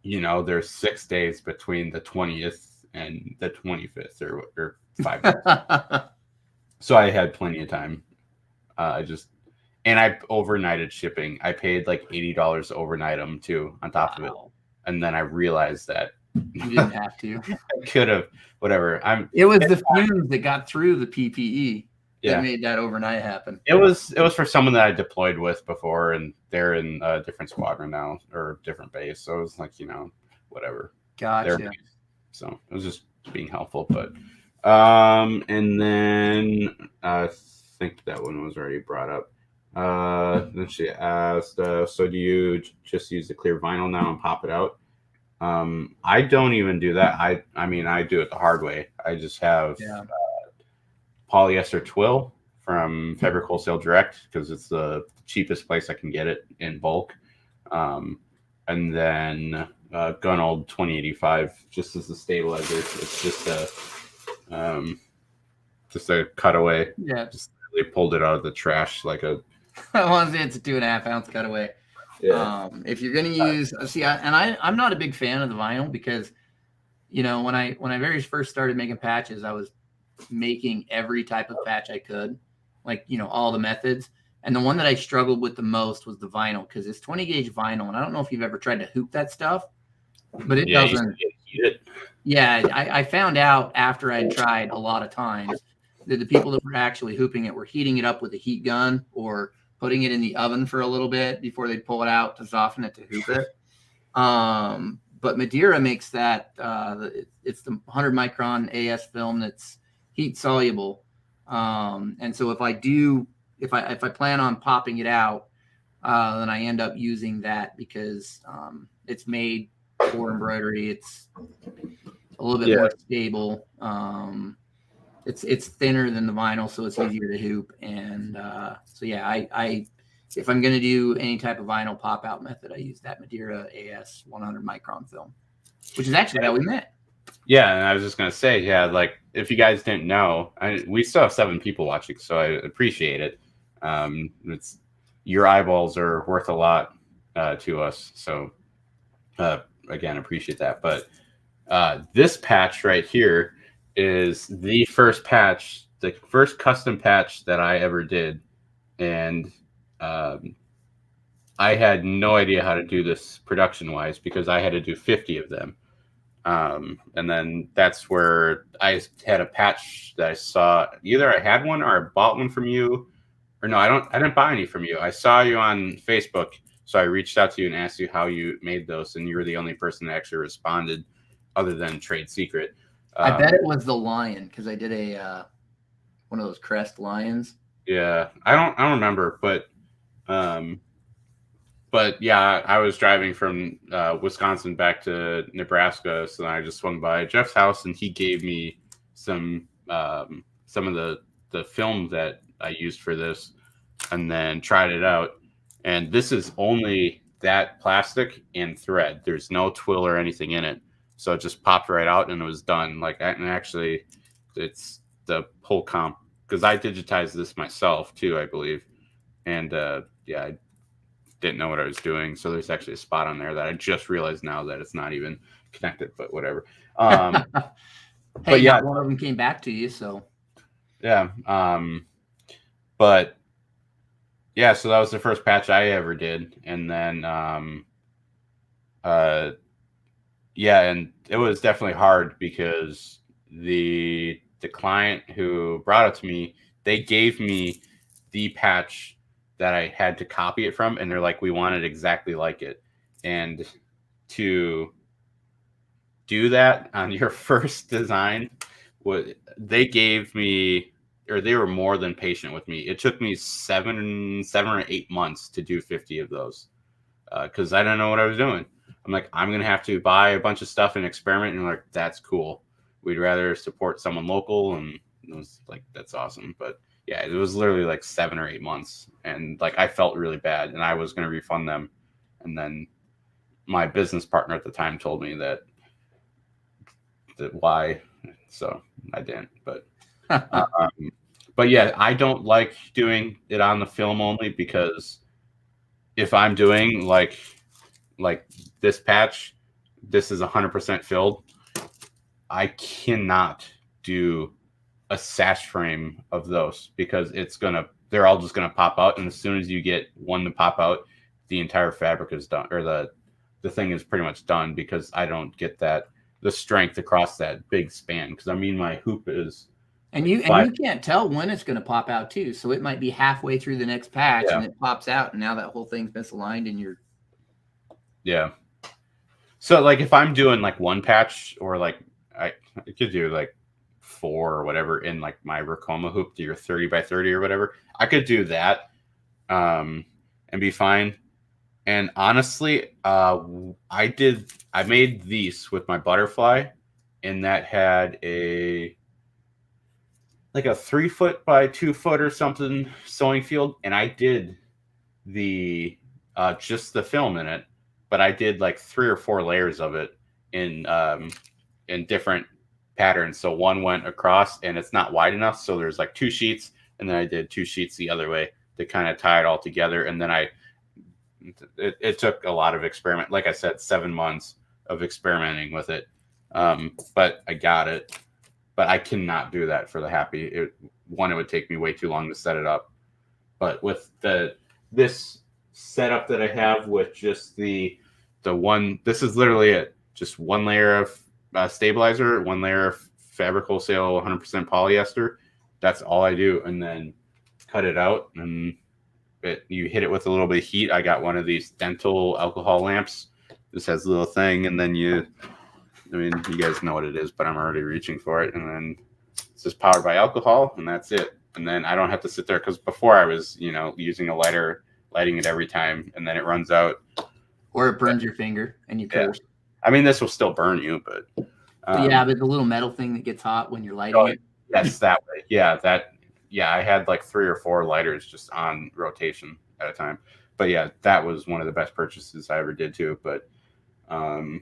there's 6 days between the 20th and the 25th or 5 days. So I had plenty of time. And I overnighted shipping. I paid like $80 to overnight them too on top of it. And then I realized that you didn't have to. I could have, whatever. It was the fumes that got through the PPE that Yeah. made that overnight happen. It was for someone that I deployed with before, and they're in a different squadron now or different base. So it was like, whatever. Gotcha. So it was just being helpful. But and then I think that one was already brought up. Then she asked, so do you just use the clear vinyl now and pop it out? I don't even do that. I mean, I do it the hard way. I just have polyester twill from Fabric Wholesale Direct because it's the cheapest place I can get it in bulk. And then Gun Old 2085 just as the stabilizer. It's just a cutaway. Yeah. Just really pulled it out of the trash like a. I want to say it's a 2.5 ounce cutaway. Yeah. If you're going to use, I'm not a big fan of the vinyl because, when I very first started making patches, I was making every type of patch I could, like, all the methods. And the one that I struggled with the most was the vinyl because it's 20 gauge vinyl. And I don't know if you've ever tried to hoop that stuff, but it doesn't. Yeah, I found out after I'd tried a lot of times that the people that were actually hooping it were heating it up with a heat gun or putting it in the oven for a little bit before they'd pull it out to soften it to hoop it. But Madeira makes that it's the 100 micron AS film that's heat soluble. And so if I plan on popping it out, then I end up using that because it's made for embroidery. It's a little bit more stable. It's thinner than the vinyl, so it's easier to hoop. And I if I'm going to do any type of vinyl pop out method, I use that Madeira AS 100 micron film, which is actually how we met. Yeah, and I was just going to say, like if you guys didn't know, we still have 7 people watching, so I appreciate it. It's your eyeballs are worth a lot to us, so again, appreciate that. But this patch right here is the first patch, the first custom patch that I ever did. And I had no idea how to do this production wise because I had to do 50 of them. And then that's where I had a patch that I saw. Either I had one or I bought one from you, or no, I didn't buy any from you. I saw you on Facebook. So I reached out to you and asked you how you made those. And you were the only person that actually responded other than Trade Secret. I bet it was the lion because I did one of those crest lions. Yeah, I don't remember, but yeah, I was driving from Wisconsin back to Nebraska, so I just swung by Jeff's house, and he gave me some of the film that I used for this, and then tried it out. And this is only that plastic and thread. There's no twill or anything in it. So it just popped right out and it was done. And actually, it's the whole comp because I digitized this myself too, I believe. And I didn't know what I was doing. So there's actually a spot on there that I just realized now that it's not even connected, but whatever. Hey, but yeah, one of them came back to you. So yeah. But yeah, so that was the first patch I ever did. And then, and it was definitely hard because the client who brought it to me, they gave me the patch that I had to copy it from, and they're like, we want it exactly like it. And to do that on your first design, they gave me, or they were more than patient with me. It took me 7 or 8 months to do 50 of those because I didn't know what I was doing. I'm like, I'm going to have to buy a bunch of stuff and experiment. And like, that's cool. We'd rather support someone local. And it was like, that's awesome. But yeah, it was literally like 7 or 8 months. And like, I felt really bad and I was going to refund them. And then my business partner at the time told me that why. So I didn't, but yeah, I don't like doing it on the film only because if I'm doing like this patch, this is 100% filled. I cannot do a sash frame of those because it's gonna they're all just going to pop out. And as soon as you get one to pop out, the entire fabric is done, or the thing is pretty much done, because I don't get the strength across that big span. Because I mean, my hoop is, and you can't tell when it's going to pop out too. So it might be halfway through the next patch and it pops out, and now that whole thing's misaligned, and you're So like if I'm doing like one patch, or like I could do like 4 or whatever in like my Racoma hoop, do your 30 by 30 or whatever, I could do that and be fine. And honestly, I made these with my butterfly, and that had like a 3 foot by 2 foot or something sewing field, and I did the just the film in it, but I did like 3 or 4 layers of it in different patterns. So one went across, and it's not wide enough, so there's like 2 sheets, and then I did 2 sheets the other way to kind of tie it all together. And then it took a lot of experiment. Like I said, 7 months of experimenting with it, but I got it. But I cannot do that for the Happy. It would take me way too long to set it up. But with this setup that I have with just the one, this is literally it. Just 1 layer of stabilizer, 1 layer of fabric wholesale 100% polyester. That's all I do, and then cut it out, and you hit it with a little bit of heat. I got one of these dental alcohol lamps. This has a little thing, and then you guys know what it is, but I'm already reaching for it. And then it's just powered by alcohol, and that's it. And then I don't have to sit there, because before I was, using a lighter, lighting it every time, and then it runs out. Or it burns your finger and you curse. I mean, this will still burn you, but but the little metal thing that gets hot when you're lighting it. Yes, that way. Yeah, I had like 3 or 4 lighters just on rotation at a time. But yeah, that was one of the best purchases I ever did too. But I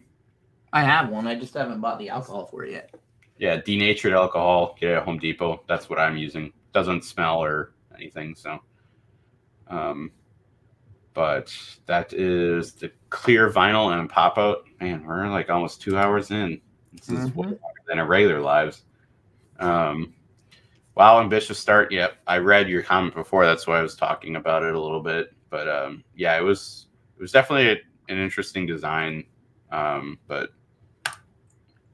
have one. I just haven't bought the alcohol for it yet. Yeah, denatured alcohol. Get it at Home Depot. That's what I'm using. Doesn't smell or anything. So, but that is the clear vinyl and pop out. Man, we're like almost 2 hours in. This is way longer than our regular lives. Wow, ambitious start. Yep, I read your comment before. That's why I was talking about it a little bit. But yeah, it was definitely an interesting design. But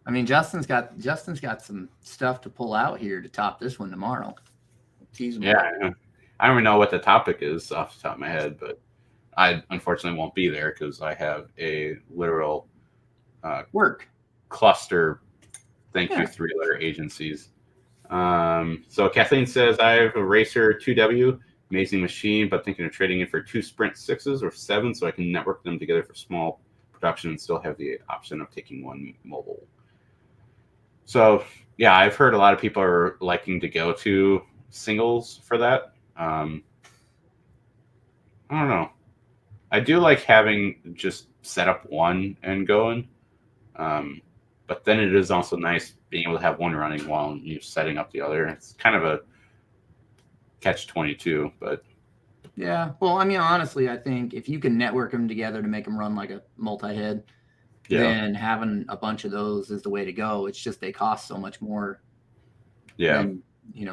I mean, Justin's got some stuff to pull out here to top this one tomorrow. Yeah, I don't even know what the topic is off the top of my head, but I unfortunately won't be there because I have a literal work cluster. Thank you, 3-letter agencies. So Kathleen says, I have a Racer 2W, amazing machine, but thinking of trading it for 2 Sprint 6s or 7s so I can network them together for small production and still have the option of taking one mobile. So yeah, I've heard a lot of people are liking to go to singles for that. I don't know. I do like having just set up one and going. But then it is also nice being able to have one running while you're setting up the other. It's kind of a catch-22, but yeah. Well, I mean, honestly, I think if you can network them together to make them run like a multi-head, then having a bunch of those is the way to go. It's just they cost so much more. Yeah. Than,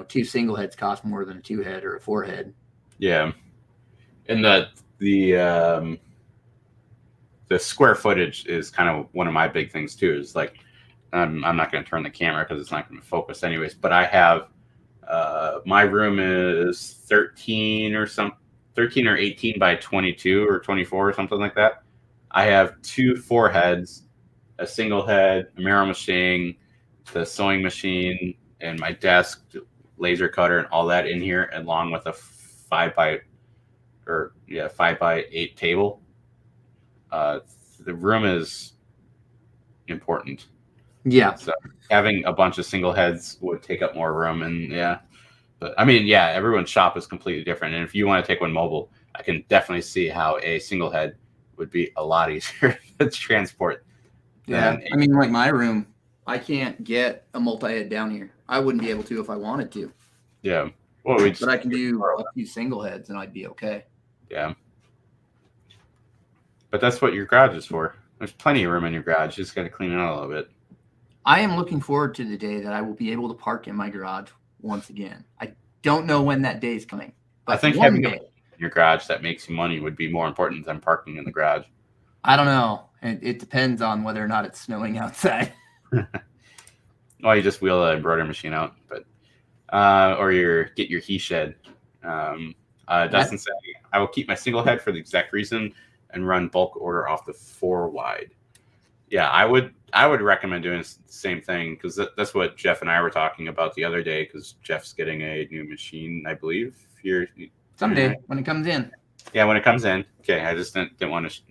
2 single heads cost more than a 2-head or a 4-head. Yeah. And the square footage is kind of one of my big things too. Is like, I'm not going to turn the camera because it's not going to focus anyways. But I have my room is 13 or 18 by 22 or 24 or something like that. I have 2 4-heads, a single head, a Merrell machine, the sewing machine, and my desk, laser cutter, and all that in here, along with a 5 by 8 table. The room is important. Yeah. So having a bunch of single heads would take up more room, and but I mean, everyone's shop is completely different. And if you want to take one mobile, I can definitely see how a single head would be a lot easier to transport. Yeah. I mean, like my room, I can't get a multi-head down here. I wouldn't be able to if I wanted to. Yeah. Well, but I can do a few single heads and I'd be okay. Yeah. But that's what your garage is for. There's plenty of room in your garage. You just got to clean it out a little bit. I am looking forward to the day that I will be able to park in my garage once again. I don't know when that day is coming. But I think one having day, in your garage that makes you money would be more important than parking in the garage. I don't know. It depends on whether or not it's snowing outside. Well, you just wheel the embroidery machine out, but or get your he shed. Dustin said, I will keep my single head for the exact reason and run bulk order off the 4 wide. Yeah, I would recommend doing the same thing, because that's what Jeff and I were talking about the other day, because Jeff's getting a new machine, I believe. Someday when it comes in. Yeah, when it comes in. Okay, I just didn't want to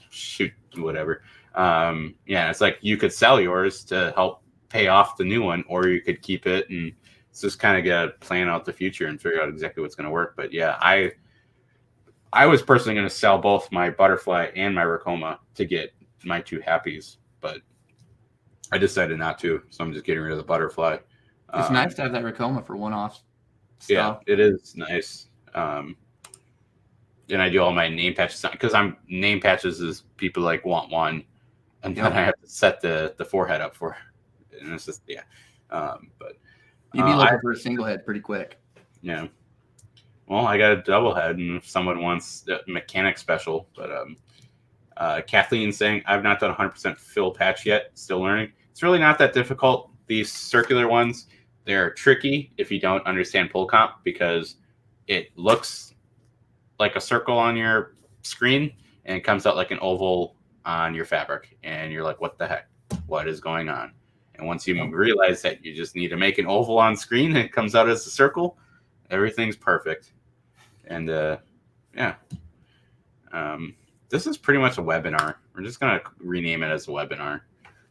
shoot whatever. Yeah, it's like you could sell yours to help pay off the new one, or you could keep it and just kind of get a plan out the future and figure out exactly what's going to work. But yeah, I was personally going to sell both my butterfly and my Racoma to get my 2 happies, but I decided not to, so I'm just getting rid of the butterfly. It's nice to have that Racoma for one-off stuff. Yeah, it is nice. And I do all my name patches, because name patches is people like want one, and then I have to set the forehead up for it. And it's just but you'd be looking for a single head pretty quick. Yeah. Well, I got a double head, and if someone wants a mechanic special, but Kathleen saying, I've not done 100% fill patch yet, still learning. It's really not that difficult. These circular ones, they're tricky if you don't understand pull comp, because it looks like a circle on your screen and it comes out like an oval on your fabric, and you're like, what the heck? What is going on? And once you realize that you just need to make an oval on screen and it comes out as a circle, everything's perfect. And this is pretty much a webinar. We're just gonna rename it as a webinar.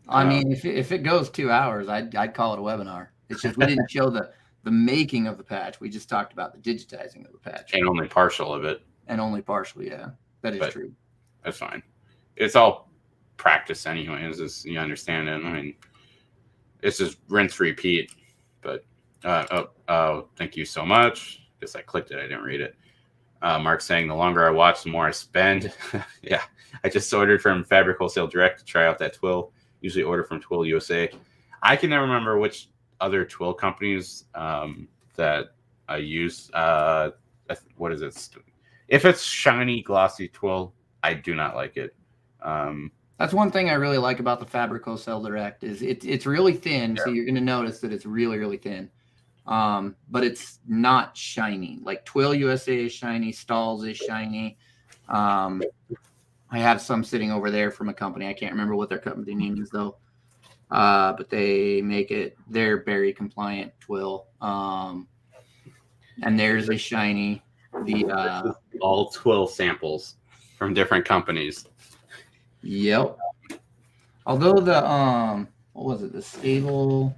I mean, if it goes 2 hours, I'd call it a webinar. It's just we didn't show the making of the patch. We just talked about the digitizing of the patch. And only partial of it. And only partially, yeah. That is true. That's fine. It's all practice anyways, as you understand it. I mean, it's just rinse, repeat. But thank you so much. Guess I clicked it. I didn't read it. Mark saying, the longer I watch, the more I spend. Yeah. I just ordered from Fabric Wholesale Direct to try out that twill. Usually order from Twill USA. I can never remember which other twill companies that I use. What is it? If it's shiny, glossy twill, I do not like it. That's one thing I really like about the Fabric Wholesale Direct is it's really thin, so you're going to notice that it's really, really thin. But it's not shiny. Like Twill USA is shiny, Stalls is shiny. I have some sitting over there from a company. I can't remember what their company name is though. But they make it. They're berry compliant twill. And theirs is shiny. All twill samples from different companies. Yep. Although what was it? The stable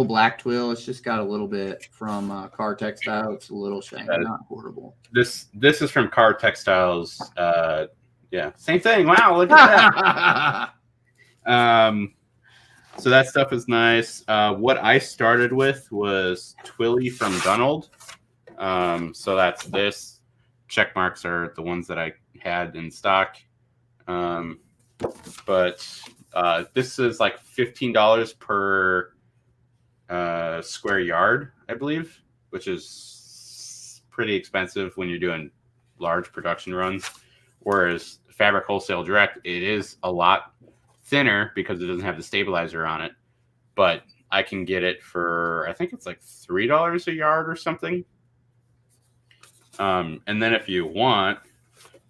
black twill, it's just got a little bit from Car Textile. It's a little shiny, not horrible. This is from Car Textiles. Yeah, same thing. Wow, look at that. So that stuff is nice. What I started with was Twilly from Gunold. So that's this. Check marks are the ones that I had in stock. But this is like $15 per square yard, I believe, which is pretty expensive when you're doing large production runs. Whereas Fabric Wholesale Direct, it is a lot thinner because it doesn't have the stabilizer on it. But I can get it for, I think it's like $3 a yard or something. And then if you want,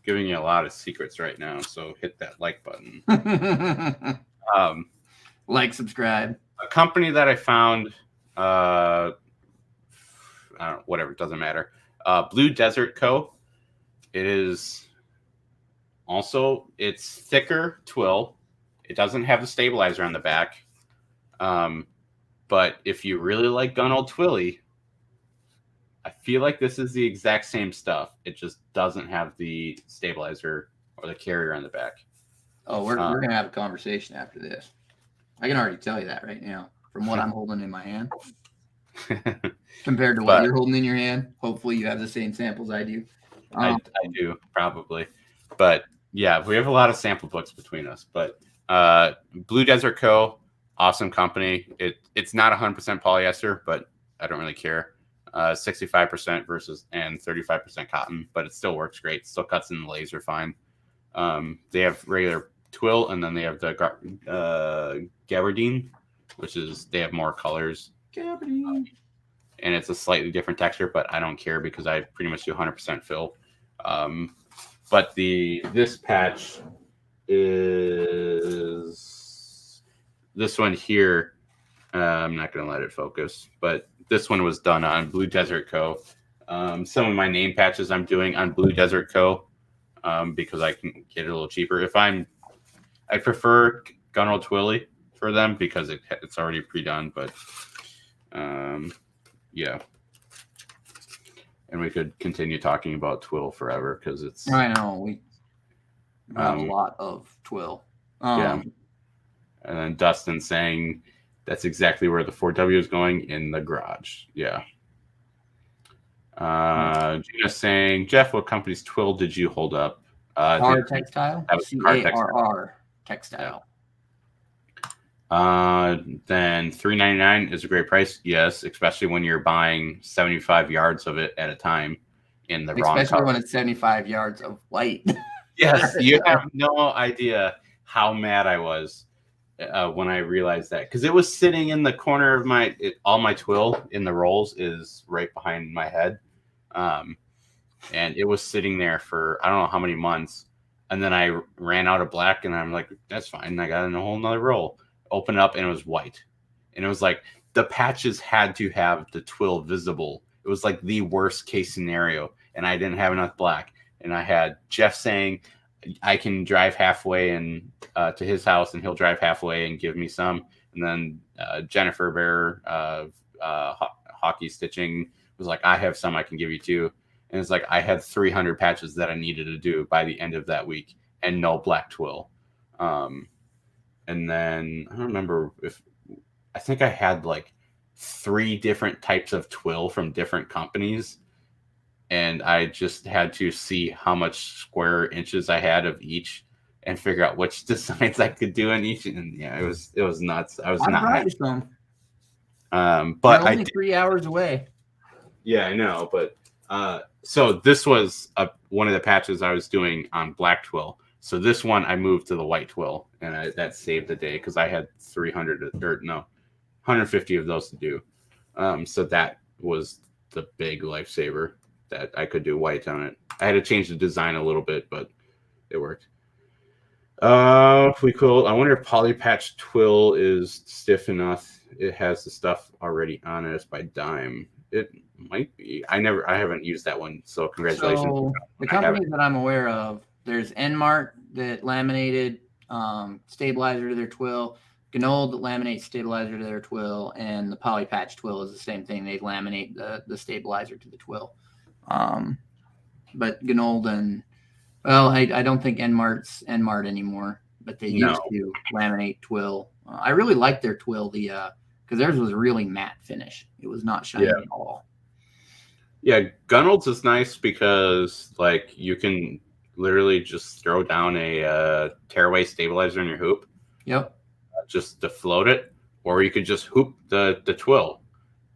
giving you a lot of secrets right now, so hit that like button. Like, subscribe. A company that I found, I don't know, whatever, it doesn't matter. Blue Desert Co. It is also, it's thicker twill. It doesn't have the stabilizer on the back. But if you really like Gunold Twilly, I feel like this is the exact same stuff. It just doesn't have the stabilizer or the carrier on the back. Oh, we're going to have a conversation after this. I can already tell you that right now from what I'm holding in my hand compared to what you're holding in your hand. Hopefully you have the same samples I do. I do, probably. But yeah, we have a lot of sample books between us. But Blue Desert Co., awesome company. It's not 100% polyester, but I don't really care. 65% versus and 35% cotton, but it still works great. It still cuts in the laser fine. They have regular twill, and then they have the gabardine, which is they have more colors. Gabardine. And it's a slightly different texture, but I don't care because I pretty much do 100% fill. But this patch is this one here. I'm not going to let it focus, but this one was done on Blue Desert Co. Some of my name patches I'm doing on Blue Desert Co. Because I can get it a little cheaper. I prefer Gunroll Twilly for them because it's already pre-done, but yeah. And we could continue talking about twill forever because it's. I know we have a lot of twill. Yeah. And then Dustin saying that's exactly where the 4W is going, in the garage. Yeah. Gina saying, Jeff, what company's twill did you hold up? Car Textile. That was CARR Textile. Then $3.99 is a great price. Yes, especially when you're buying 75 yards of it at a time in the wrong color. Especially when it's 75 yards of white. Yes, you have no idea how mad I was when I realized that, because it was sitting in the corner of all my twill in the rolls is right behind my head, and it was sitting there for I don't know how many months, and then I ran out of black, and I'm like, that's fine, I got in a whole nother roll. Open up, and it was white, and it was like the patches had to have the twill visible. It was like the worst case scenario, and I didn't have enough black. And I had Jeff saying I can drive halfway and to his house, and he'll drive halfway and give me some. And then Jennifer Bear Hockey Stitching was like, I have some I can give you too. And it's like I had 300 patches that I needed to do by the end of that week, and no black twill. And then I don't remember I think I had like 3 different types of twill from different companies. And I just had to see how much square inches I had of each and figure out which designs I could do in each. And yeah, it was nuts. I was not happy. But you're only 3 hours away. Yeah, I know. But so this was one of the patches I was doing on black twill. So this one I moved to the white twill, and that saved the day because I had 150 of those to do. So that was the big lifesaver that I could do white on it. I had to change the design a little bit, but it worked. I wonder if Polypatch Twill is stiff enough. It has the stuff already on it. It's by Dime. It might be. I haven't used that one, so congratulations. So the companies that I'm aware of, there's Enmart that laminated stabilizer to their twill. Gnold that laminates stabilizer to their twill, and the Polypatch Twill is the same thing. They laminate the stabilizer to the twill. But Gnold I don't think Enmart's Enmart anymore, but they used to laminate twill. I really liked their twill, because theirs was really matte finish. It was not shiny at all. Yeah, Gunnolds is nice because like you can literally just throw down a tearaway stabilizer in your hoop. Yep. Just to float it, or you could just hoop the twill,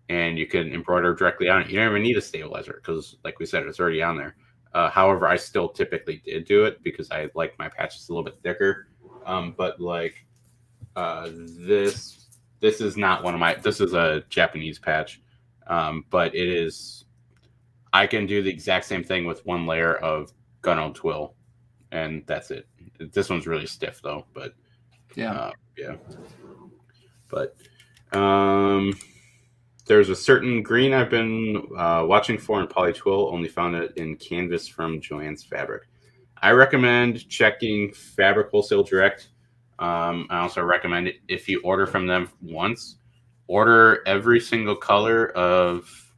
and you can embroider directly on it. You don't even need a stabilizer because, like we said, it's already on there. However, I still typically did do it because I like my patches a little bit thicker. But like this is not one of my. This is a Japanese patch, but it is. I can do the exact same thing with one layer of Gunnold twill, and that's it. This one's really stiff though, but yeah. But there's a certain green I've been watching for in Poly Twill. Only found it in Canvas from Joann's Fabric. I recommend checking Fabric Wholesale Direct. I also recommend it if you order from them once, order every single color of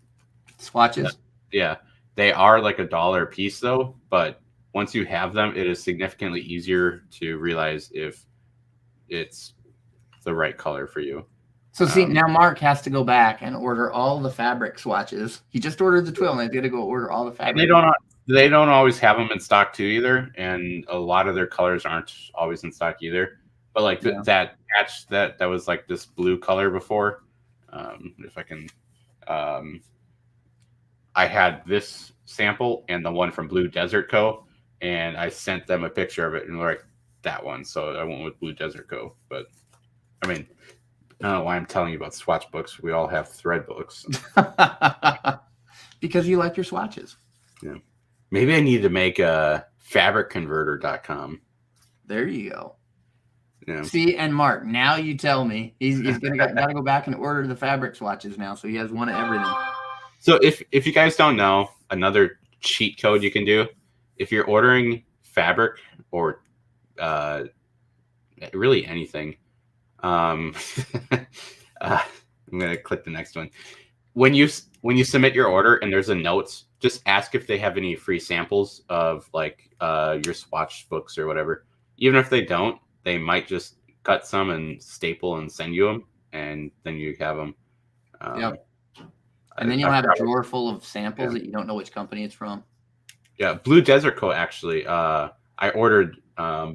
swatches. Yeah, they are like $1 a piece though, but once you have them, it is significantly easier to realize if it's the right color for you. So see, now Mark has to go back and order all the fabric swatches. He just ordered the twill, and he's got to go order all the fabric. They don't always have them in stock too either, and a lot of their colors aren't always in stock either. But like that patch that was like this blue color before, if I can, I had this sample and the one from Blue Desert Co. And I sent them a picture of it and they're like, that one. So I went with Blue Desert Co. But I mean, I don't know why I'm telling you about swatch books. We all have thread books. Because you like your swatches. Yeah. Maybe I need to make a fabricconverter.com. There you go. Yeah. See, and Mark, now you tell me he's gonna got to go back and order the fabric swatches now, so he has one of everything. So if you guys don't know, another cheat code you can do, if you're ordering fabric or really anything, I'm gonna click the next one. When you submit your order and there's a notes, just ask if they have any free samples of like your swatch books or whatever. Even if they don't, they might just cut some and staple and send you them, and then you have them. Yep. And then you'll have a drawer full of samples that you don't know which company it's from. Yeah, Blue Desert Co. actually. I ordered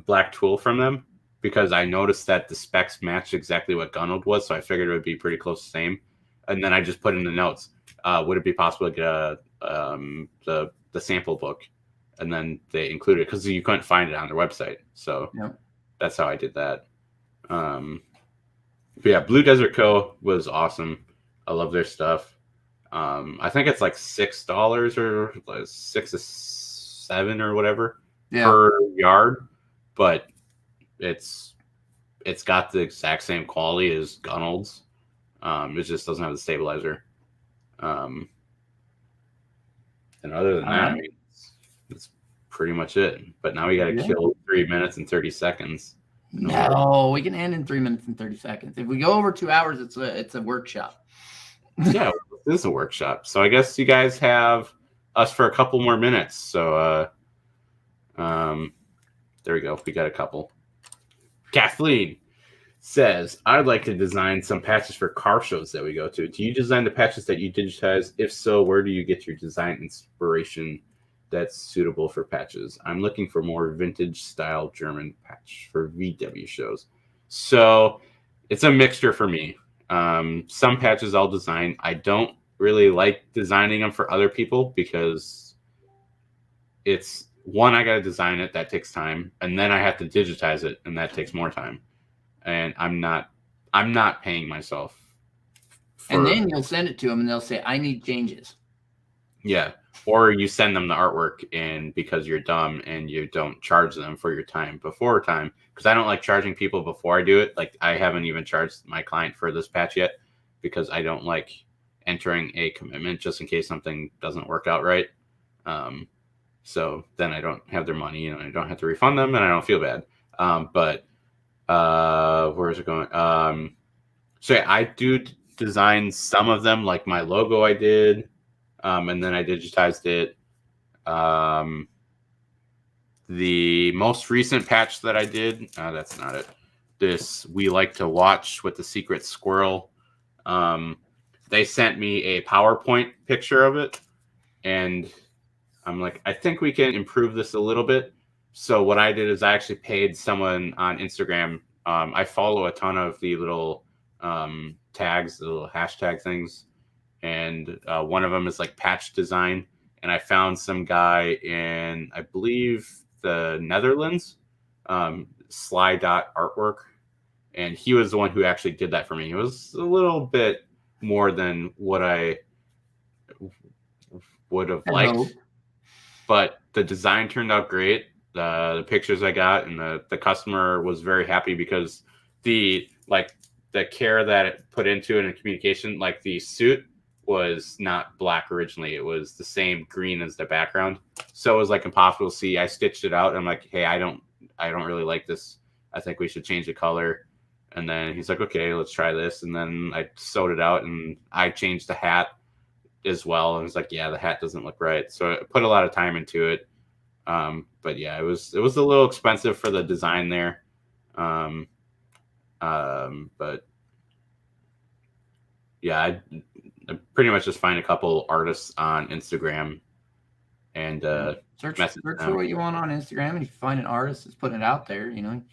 black tulle from them because I noticed that the specs matched exactly what Gunneld was, so I figured it would be pretty close to the same. And then I just put in the notes. Would it be possible to get the sample book? And then they included it because you couldn't find it on their website. So that's how I did that. But yeah, Blue Desert Co. was awesome. I love their stuff. I think it's like $6 or like $6 to $7 or whatever per yard, but it's got the exact same quality as Gunneld's. It just doesn't have the stabilizer. And other than that, I mean, it's pretty much it. But now we got to kill 3 minutes and 30 seconds. No, we can end in 3 minutes and 30 seconds. If we go over 2 hours, it's a workshop. Yeah, this is a workshop. So I guess you guys have us for a couple more minutes. So there we go. We got a couple. Kathleen says, I'd like to design some patches for car shows that we go to. Do you design the patches that you digitize? If so, where do you get your design inspiration that's suitable for patches? I'm looking for more vintage style German patch for VW shows. So it's a mixture for me. Some patches I'll design. I don't really like designing them for other people because it's one, I got to design it. That takes time. And then I have to digitize it, and that takes more time. And I'm not paying myself. And then you'll send it to them and they'll say, I need changes. Yeah. Or you send them the artwork and because you're dumb and you don't charge them for your time before time. Because I don't like charging people before I do it. Like I haven't even charged my client for this patch yet because I don't like entering a commitment just in case something doesn't work out right. So then I don't have their money and I don't have to refund them and I don't feel bad. But where is it going? So yeah, I do design some of them, like my logo I did, and then I digitized it. The most recent patch that I did, that's not it. This We Like to Watch with the secret squirrel. They sent me a PowerPoint picture of it, and I'm like, I think we can improve this a little bit. So what I did is I actually paid someone on Instagram. I follow a ton of the little tags, the little hashtag things. And one of them is like patch design. And I found some guy in, I believe, the Netherlands, Sly Dot Artwork. And he was the one who actually did that for me. It was a little bit more than what I would have liked. But the design turned out great. The pictures I got and the customer was very happy because the care that it put into it in communication, like the suit was not black originally. It was the same green as the background. So it was like impossible to see. I stitched it out. And I'm like, hey, I don't really like this. I think we should change the color. And then he's like, okay, let's try this. And then I sewed it out and I changed the hat as well. And it's like, yeah, the hat doesn't look right. So I put a lot of time into it. But yeah, it was a little expensive for the design there. But yeah, I pretty much just find a couple artists on Instagram and search for what you want on Instagram, and if you find an artist that's putting it out there, you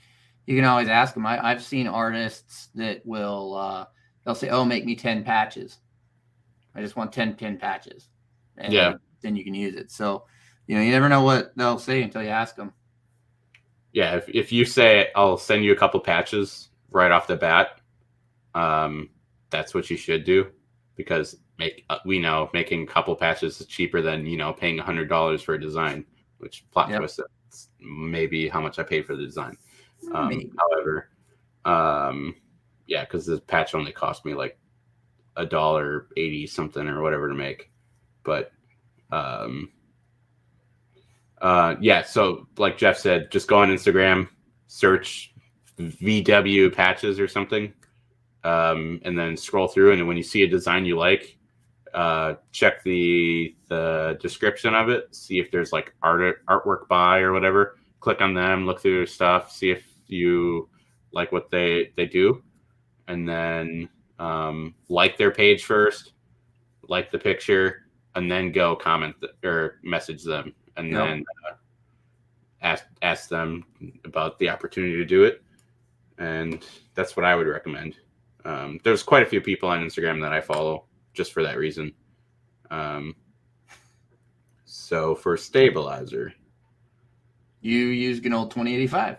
can always ask them. I've seen artists that will they'll say, "Oh, make me 10 patches. I just want 10 patches." and then you can use it. So, you never know what they'll say until you ask them. Yeah, if you say I'll send you a couple patches right off the bat, that's what you should do, because we know making a couple patches is cheaper than paying $100 for a design, which plot twist, that's maybe how much I paid for the design. However, because the patch only cost me like $1.80 something or whatever to make, but so like Jeff said, just go on Instagram, search VW patches or something, and then scroll through, and when you see a design you like, check the description of it, see if there's like artwork by or whatever, click on them, look through their stuff, see if you like what they do, and then like their page first, like the picture, and then go comment or message them, and then ask them about the opportunity to do it. And that's what I would recommend. There's quite a few people on Instagram that I follow just for that reason. So for stabilizer, you use good old 2085.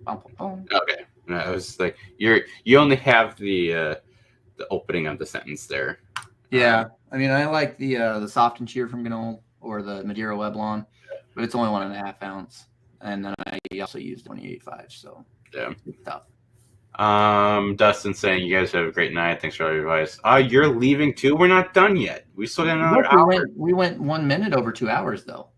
Okay, I was like, you only have the opening of the sentence there. Yeah, I mean, I like the soft and sheer from Ganol or the Madeira Weblon, but it's only 1.5 ounce, and then I also use 2085. So it's tough. Dustin saying, you guys have a great night. Thanks for all your advice. You're leaving too? We're not done yet. We still got another hour. We went 1 minute over 2 hours though.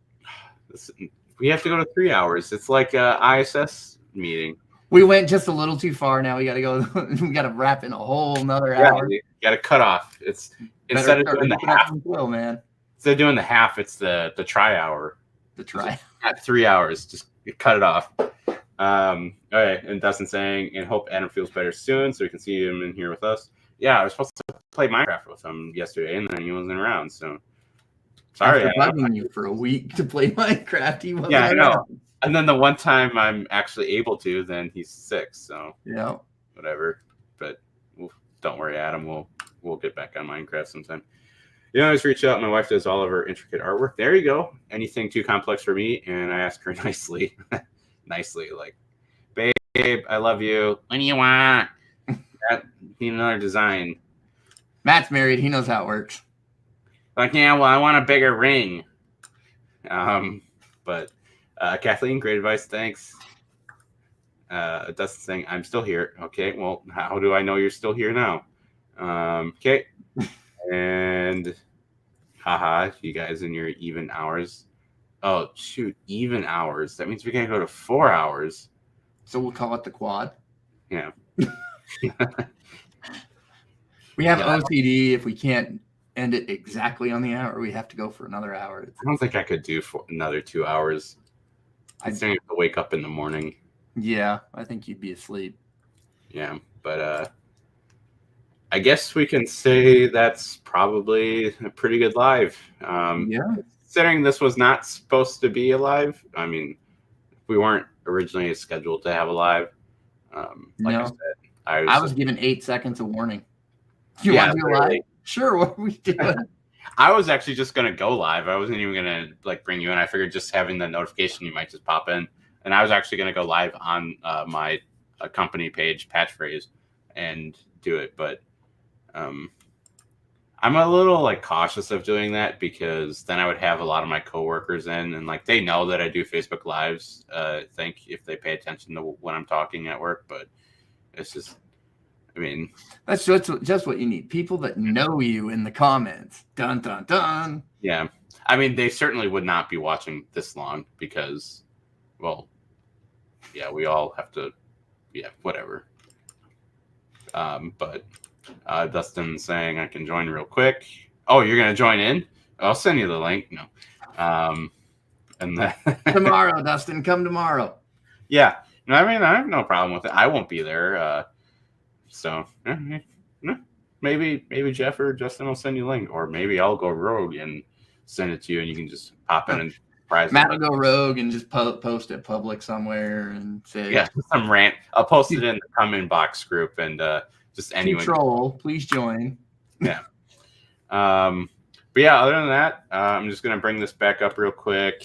We have to go to 3 hours. It's like a ISS meeting. We went just a little too far. Now we got to go. We got to wrap in a whole another hour. You got to cut off. It's instead of doing the half, man. Instead of doing the half, it's the try hour. The try at 3 hours. Just cut it off. All right. And Dustin saying, and hope Adam feels better soon, so we can see him in here with us. Yeah, I was supposed to play Minecraft with him yesterday, and then he wasn't around. So sorry, I've been bugging you for a week to play Minecraft. He wasn't I know. And then the one time I'm actually able to, then he's sick. So whatever. But don't worry, Adam. We'll get back on Minecraft sometime. You always reach out. My wife does all of her intricate artwork. There you go. Anything too complex for me, and I ask her nicely, like, babe, I love you. What do you want? Need another design. Matt's married. He knows how it works. Like, yeah, well, I want a bigger ring. But Kathleen, great advice. Thanks. Dustin saying, I'm still here. Okay, well, how do I know you're still here now? Okay. And haha, you guys in your even hours. Oh, shoot, even hours. That means we can go to 4 hours. So we'll call it the quad. Yeah. We have OCD. If we can't end it exactly on the hour, we have to go for another hour. I don't think I could do for another 2 hours. I'd have to wake up in the morning. Yeah, I think you'd be asleep. Yeah, but I guess we can say that's probably a pretty good live. Considering this was not supposed to be a live, I mean, we weren't originally scheduled to have a live. Like I said, I was given 8 seconds of warning. You want to do a live? Sure, what are we doing? I was actually just going to go live. I wasn't even going to bring you in. I figured just having the notification, you might just pop in. And I was actually going to go live on my company page, PatchPhrase, and do it. But I'm a little cautious of doing that, because then I would have a lot of my coworkers in, and they know that I do Facebook Lives. I think if they pay attention to when I'm talking at work, but it's just, I mean, that's just what you need. People that know you in the comments. Dun dun dun. Yeah, I mean, they certainly would not be watching this long because, well, yeah, we all have to, whatever. But Dustin saying I can join real quick. Oh, you're gonna join in? I'll send you the link. No, and then tomorrow, Dustin, come tomorrow. Yeah, no, I mean, I have no problem with it. I won't be there. So maybe Jeff or Justin will send you a link, or maybe I'll go rogue and send it to you, and you can just pop in and surprise. Matt will go rogue and just post it public somewhere and say, some rant. I'll post it in the come in box group, and just anyone. Control, please join. Yeah. But but yeah, other than that, I'm just gonna bring this back up real quick.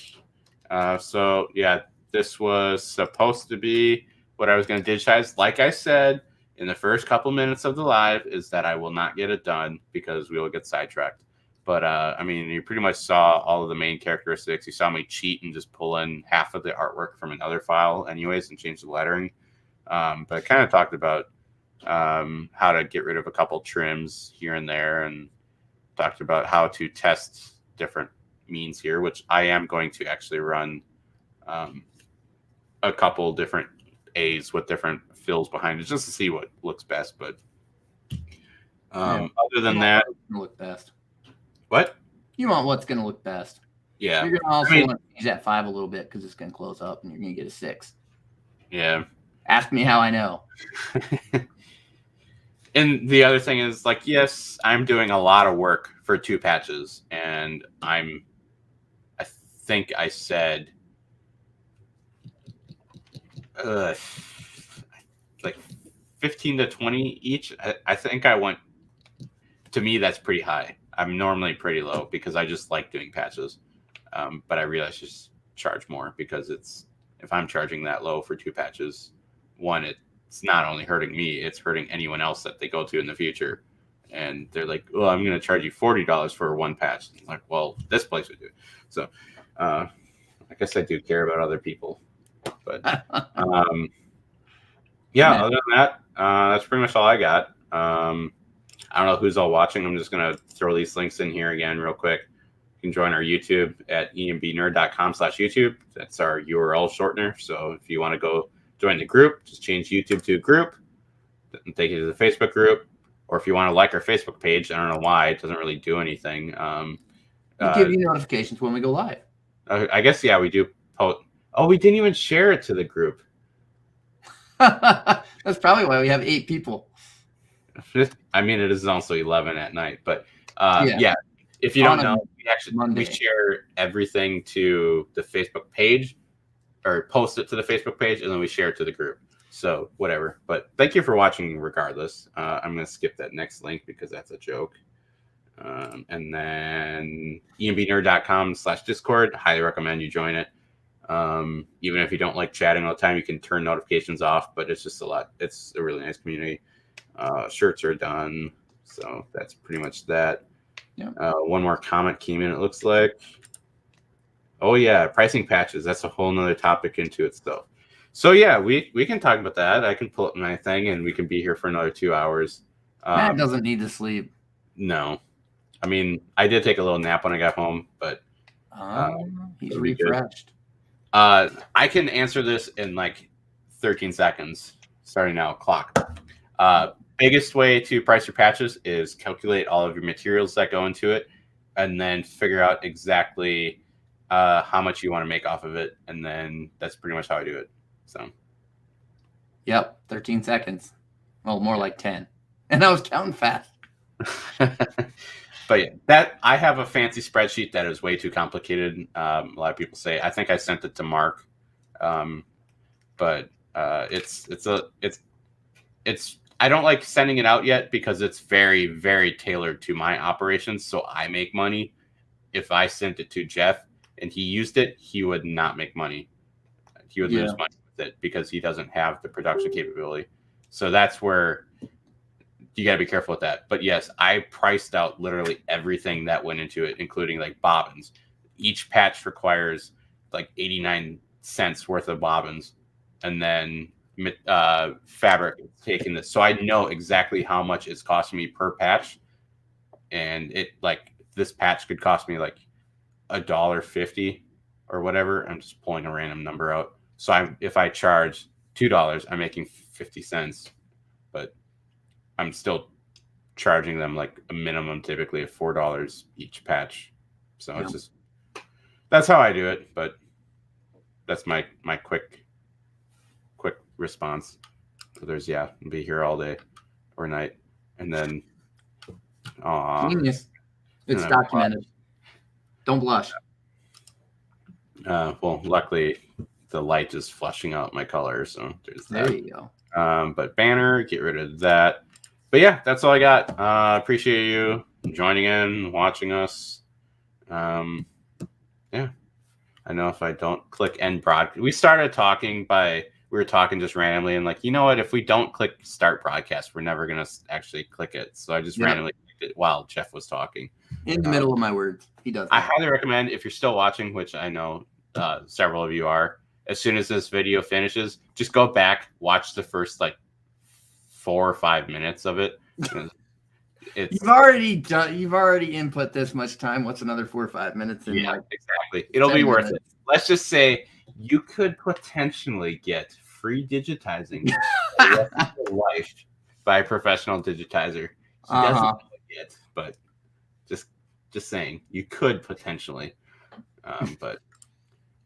So yeah, this was supposed to be what I was gonna digitize. Like I said in the first couple minutes of the live, is that I will not get it done because we will get sidetracked. But I mean, you pretty much saw all of the main characteristics. You saw me cheat and just pull in half of the artwork from another file, anyways, and change the lettering. But I kind of talked about how to get rid of a couple trims here and there, and talked about how to test different means here, which I am going to actually run a couple different A's with different fills behind it just to see what looks best. But other than that, look best. What? You want what's going to look best. Yeah. You're going to also want to change that 5 a little bit because it's going to close up and you're going to get a 6. Yeah. Ask me how I know. And the other thing is, like, yes, I'm doing a lot of work for 2 patches, and I think I said like 15 to 20 each. I think I went, to me, that's pretty high. I'm normally pretty low because I just like doing patches. But I realized just charge more because if I'm charging that low for 2 patches, one, it's not only hurting me, it's hurting anyone else that they go to in the future. And they're like, well, I'm going to charge you $40 for 1 patch. I'm like, well, this place would do it. So I guess I do care about other people. But yeah, other than that, that's pretty much all I got. I don't know who's all watching. I'm just going to throw these links in here again real quick. You can join our YouTube at embnerd.com/YouTube. That's our URL shortener. So if you want to go join the group, just change YouTube to a group and take you to the Facebook group. Or if you want to like our Facebook page, I don't know why. It doesn't really do anything. We'll give you notifications when we go live. I guess, yeah, we do. Oh, we didn't even share it to the group. That's probably why we have 8 people. I mean, it is also 11 at night, but yeah. If you don't know, we share everything to the Facebook page, or post it to the Facebook page, and then we share it to the group. So whatever. But thank you for watching regardless. I'm going to skip that next link because that's a joke. And then embnerd.com/Discord. Highly recommend you join it. Even if you don't like chatting all the time, you can turn notifications off, but it's just a lot. It's a really nice community. Shirts are done. So that's pretty much that. Yeah. One more comment came in, it looks like. Oh yeah, pricing patches. That's a whole nother topic into itself. So yeah, we can talk about that. I can pull up my thing and we can be here for another 2 hours. Matt doesn't need to sleep. No. I mean, I did take a little nap when I got home, but he's refreshed. I can answer this in like 13 seconds, starting now, clock. Biggest way to price your patches is calculate all of your materials that go into it, and then figure out exactly how much you want to make off of it, and then that's pretty much how I do it. So, yep, 13 seconds. Well, more like 10. And I was counting fast. But yeah, that I have a fancy spreadsheet that is way too complicated. A lot of people say. I think I sent it to Mark, but it's I don't like sending it out yet because it's very, very tailored to my operations. So I make money. If I sent it to Jeff and he used it, he would not make money. He would lose money with it because he doesn't have the production capability. So that's where you got to be careful with that. But yes, I priced out literally everything that went into it, including like bobbins. Each patch requires like 89 cents worth of bobbins, and then fabric taking this. So I know exactly how much it's costing me per patch. And it like this patch could cost me like $1.50 or whatever. I'm just pulling a random number out. So if I charge $2, I'm making 50 cents, but I'm still charging them like a minimum typically of $4 each patch. So it's just, that's how I do it. But that's my quick response. Others, I'll be here all day or night. And then, genius. It's documented. Don't blush. Well, luckily the light is flushing out my color, so there's that. There you go. But banner, get rid of that. But yeah, that's all I got. Appreciate you joining in, watching us. Yeah. I know if I don't click end broadcast, we were talking just randomly and like, you know what, if we don't click start broadcast, we're never going to actually click it. So I just randomly clicked it while Jeff was talking. In the middle of my words. He does that. I highly recommend, if you're still watching, which I know several of you are, as soon as this video finishes, just go back, watch the first like 4 or 5 minutes of it. You've already input this much time. What's another 4 or 5 minutes? Exactly. It'll be worth it. Let's just say you could potentially get free digitizing for the rest of your life by a professional digitizer. He doesn't know it yet, but just saying, you could potentially.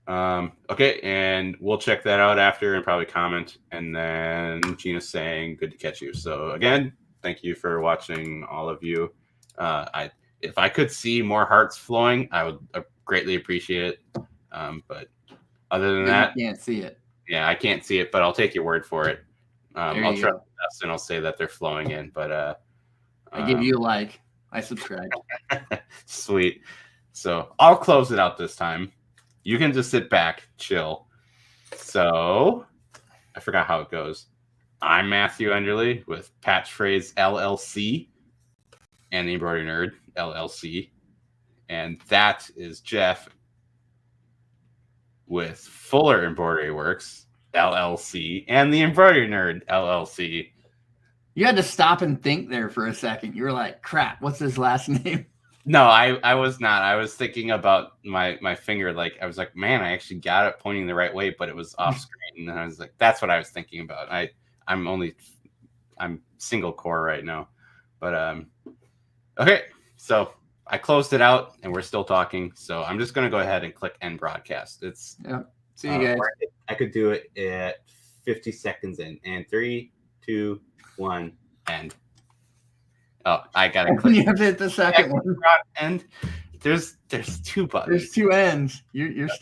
Okay, and we'll check that out after and probably comment. And then Gina's saying, good to catch you. So again, thank you for watching, all of you. If I could see more hearts flowing, I would greatly appreciate it. But other than that, you can't see it. Yeah, I can't see it, but I'll take your word for it. I'll try go. my best and I'll say that they're flowing in. But I give you a like. I subscribe. Sweet. So I'll close it out this time. You can just sit back, chill. So I forgot how it goes. I'm Matthew Enderle with PatchPhrase LLC and the Embroidery Nerd LLC. And that is Jeff with Fuller Embroidery Works LLC and the Embroidery Nerd LLC. You had to stop and think there for a second. You were like, crap, what's his last name? No, I was not. I was thinking about my finger. Like, I was like, man, I actually got it pointing the right way, but it was off screen. And I was like, that's what I was thinking about. I'm single core right now. But okay, so I closed it out and we're still talking. So I'm just gonna go ahead and click end broadcast. See you guys. I could do it at 50 seconds in. And 3, 2, 1, end. Oh, I gotta click. You have to hit the second one. And there's 2 buttons. There's 2 ends. You're stuck.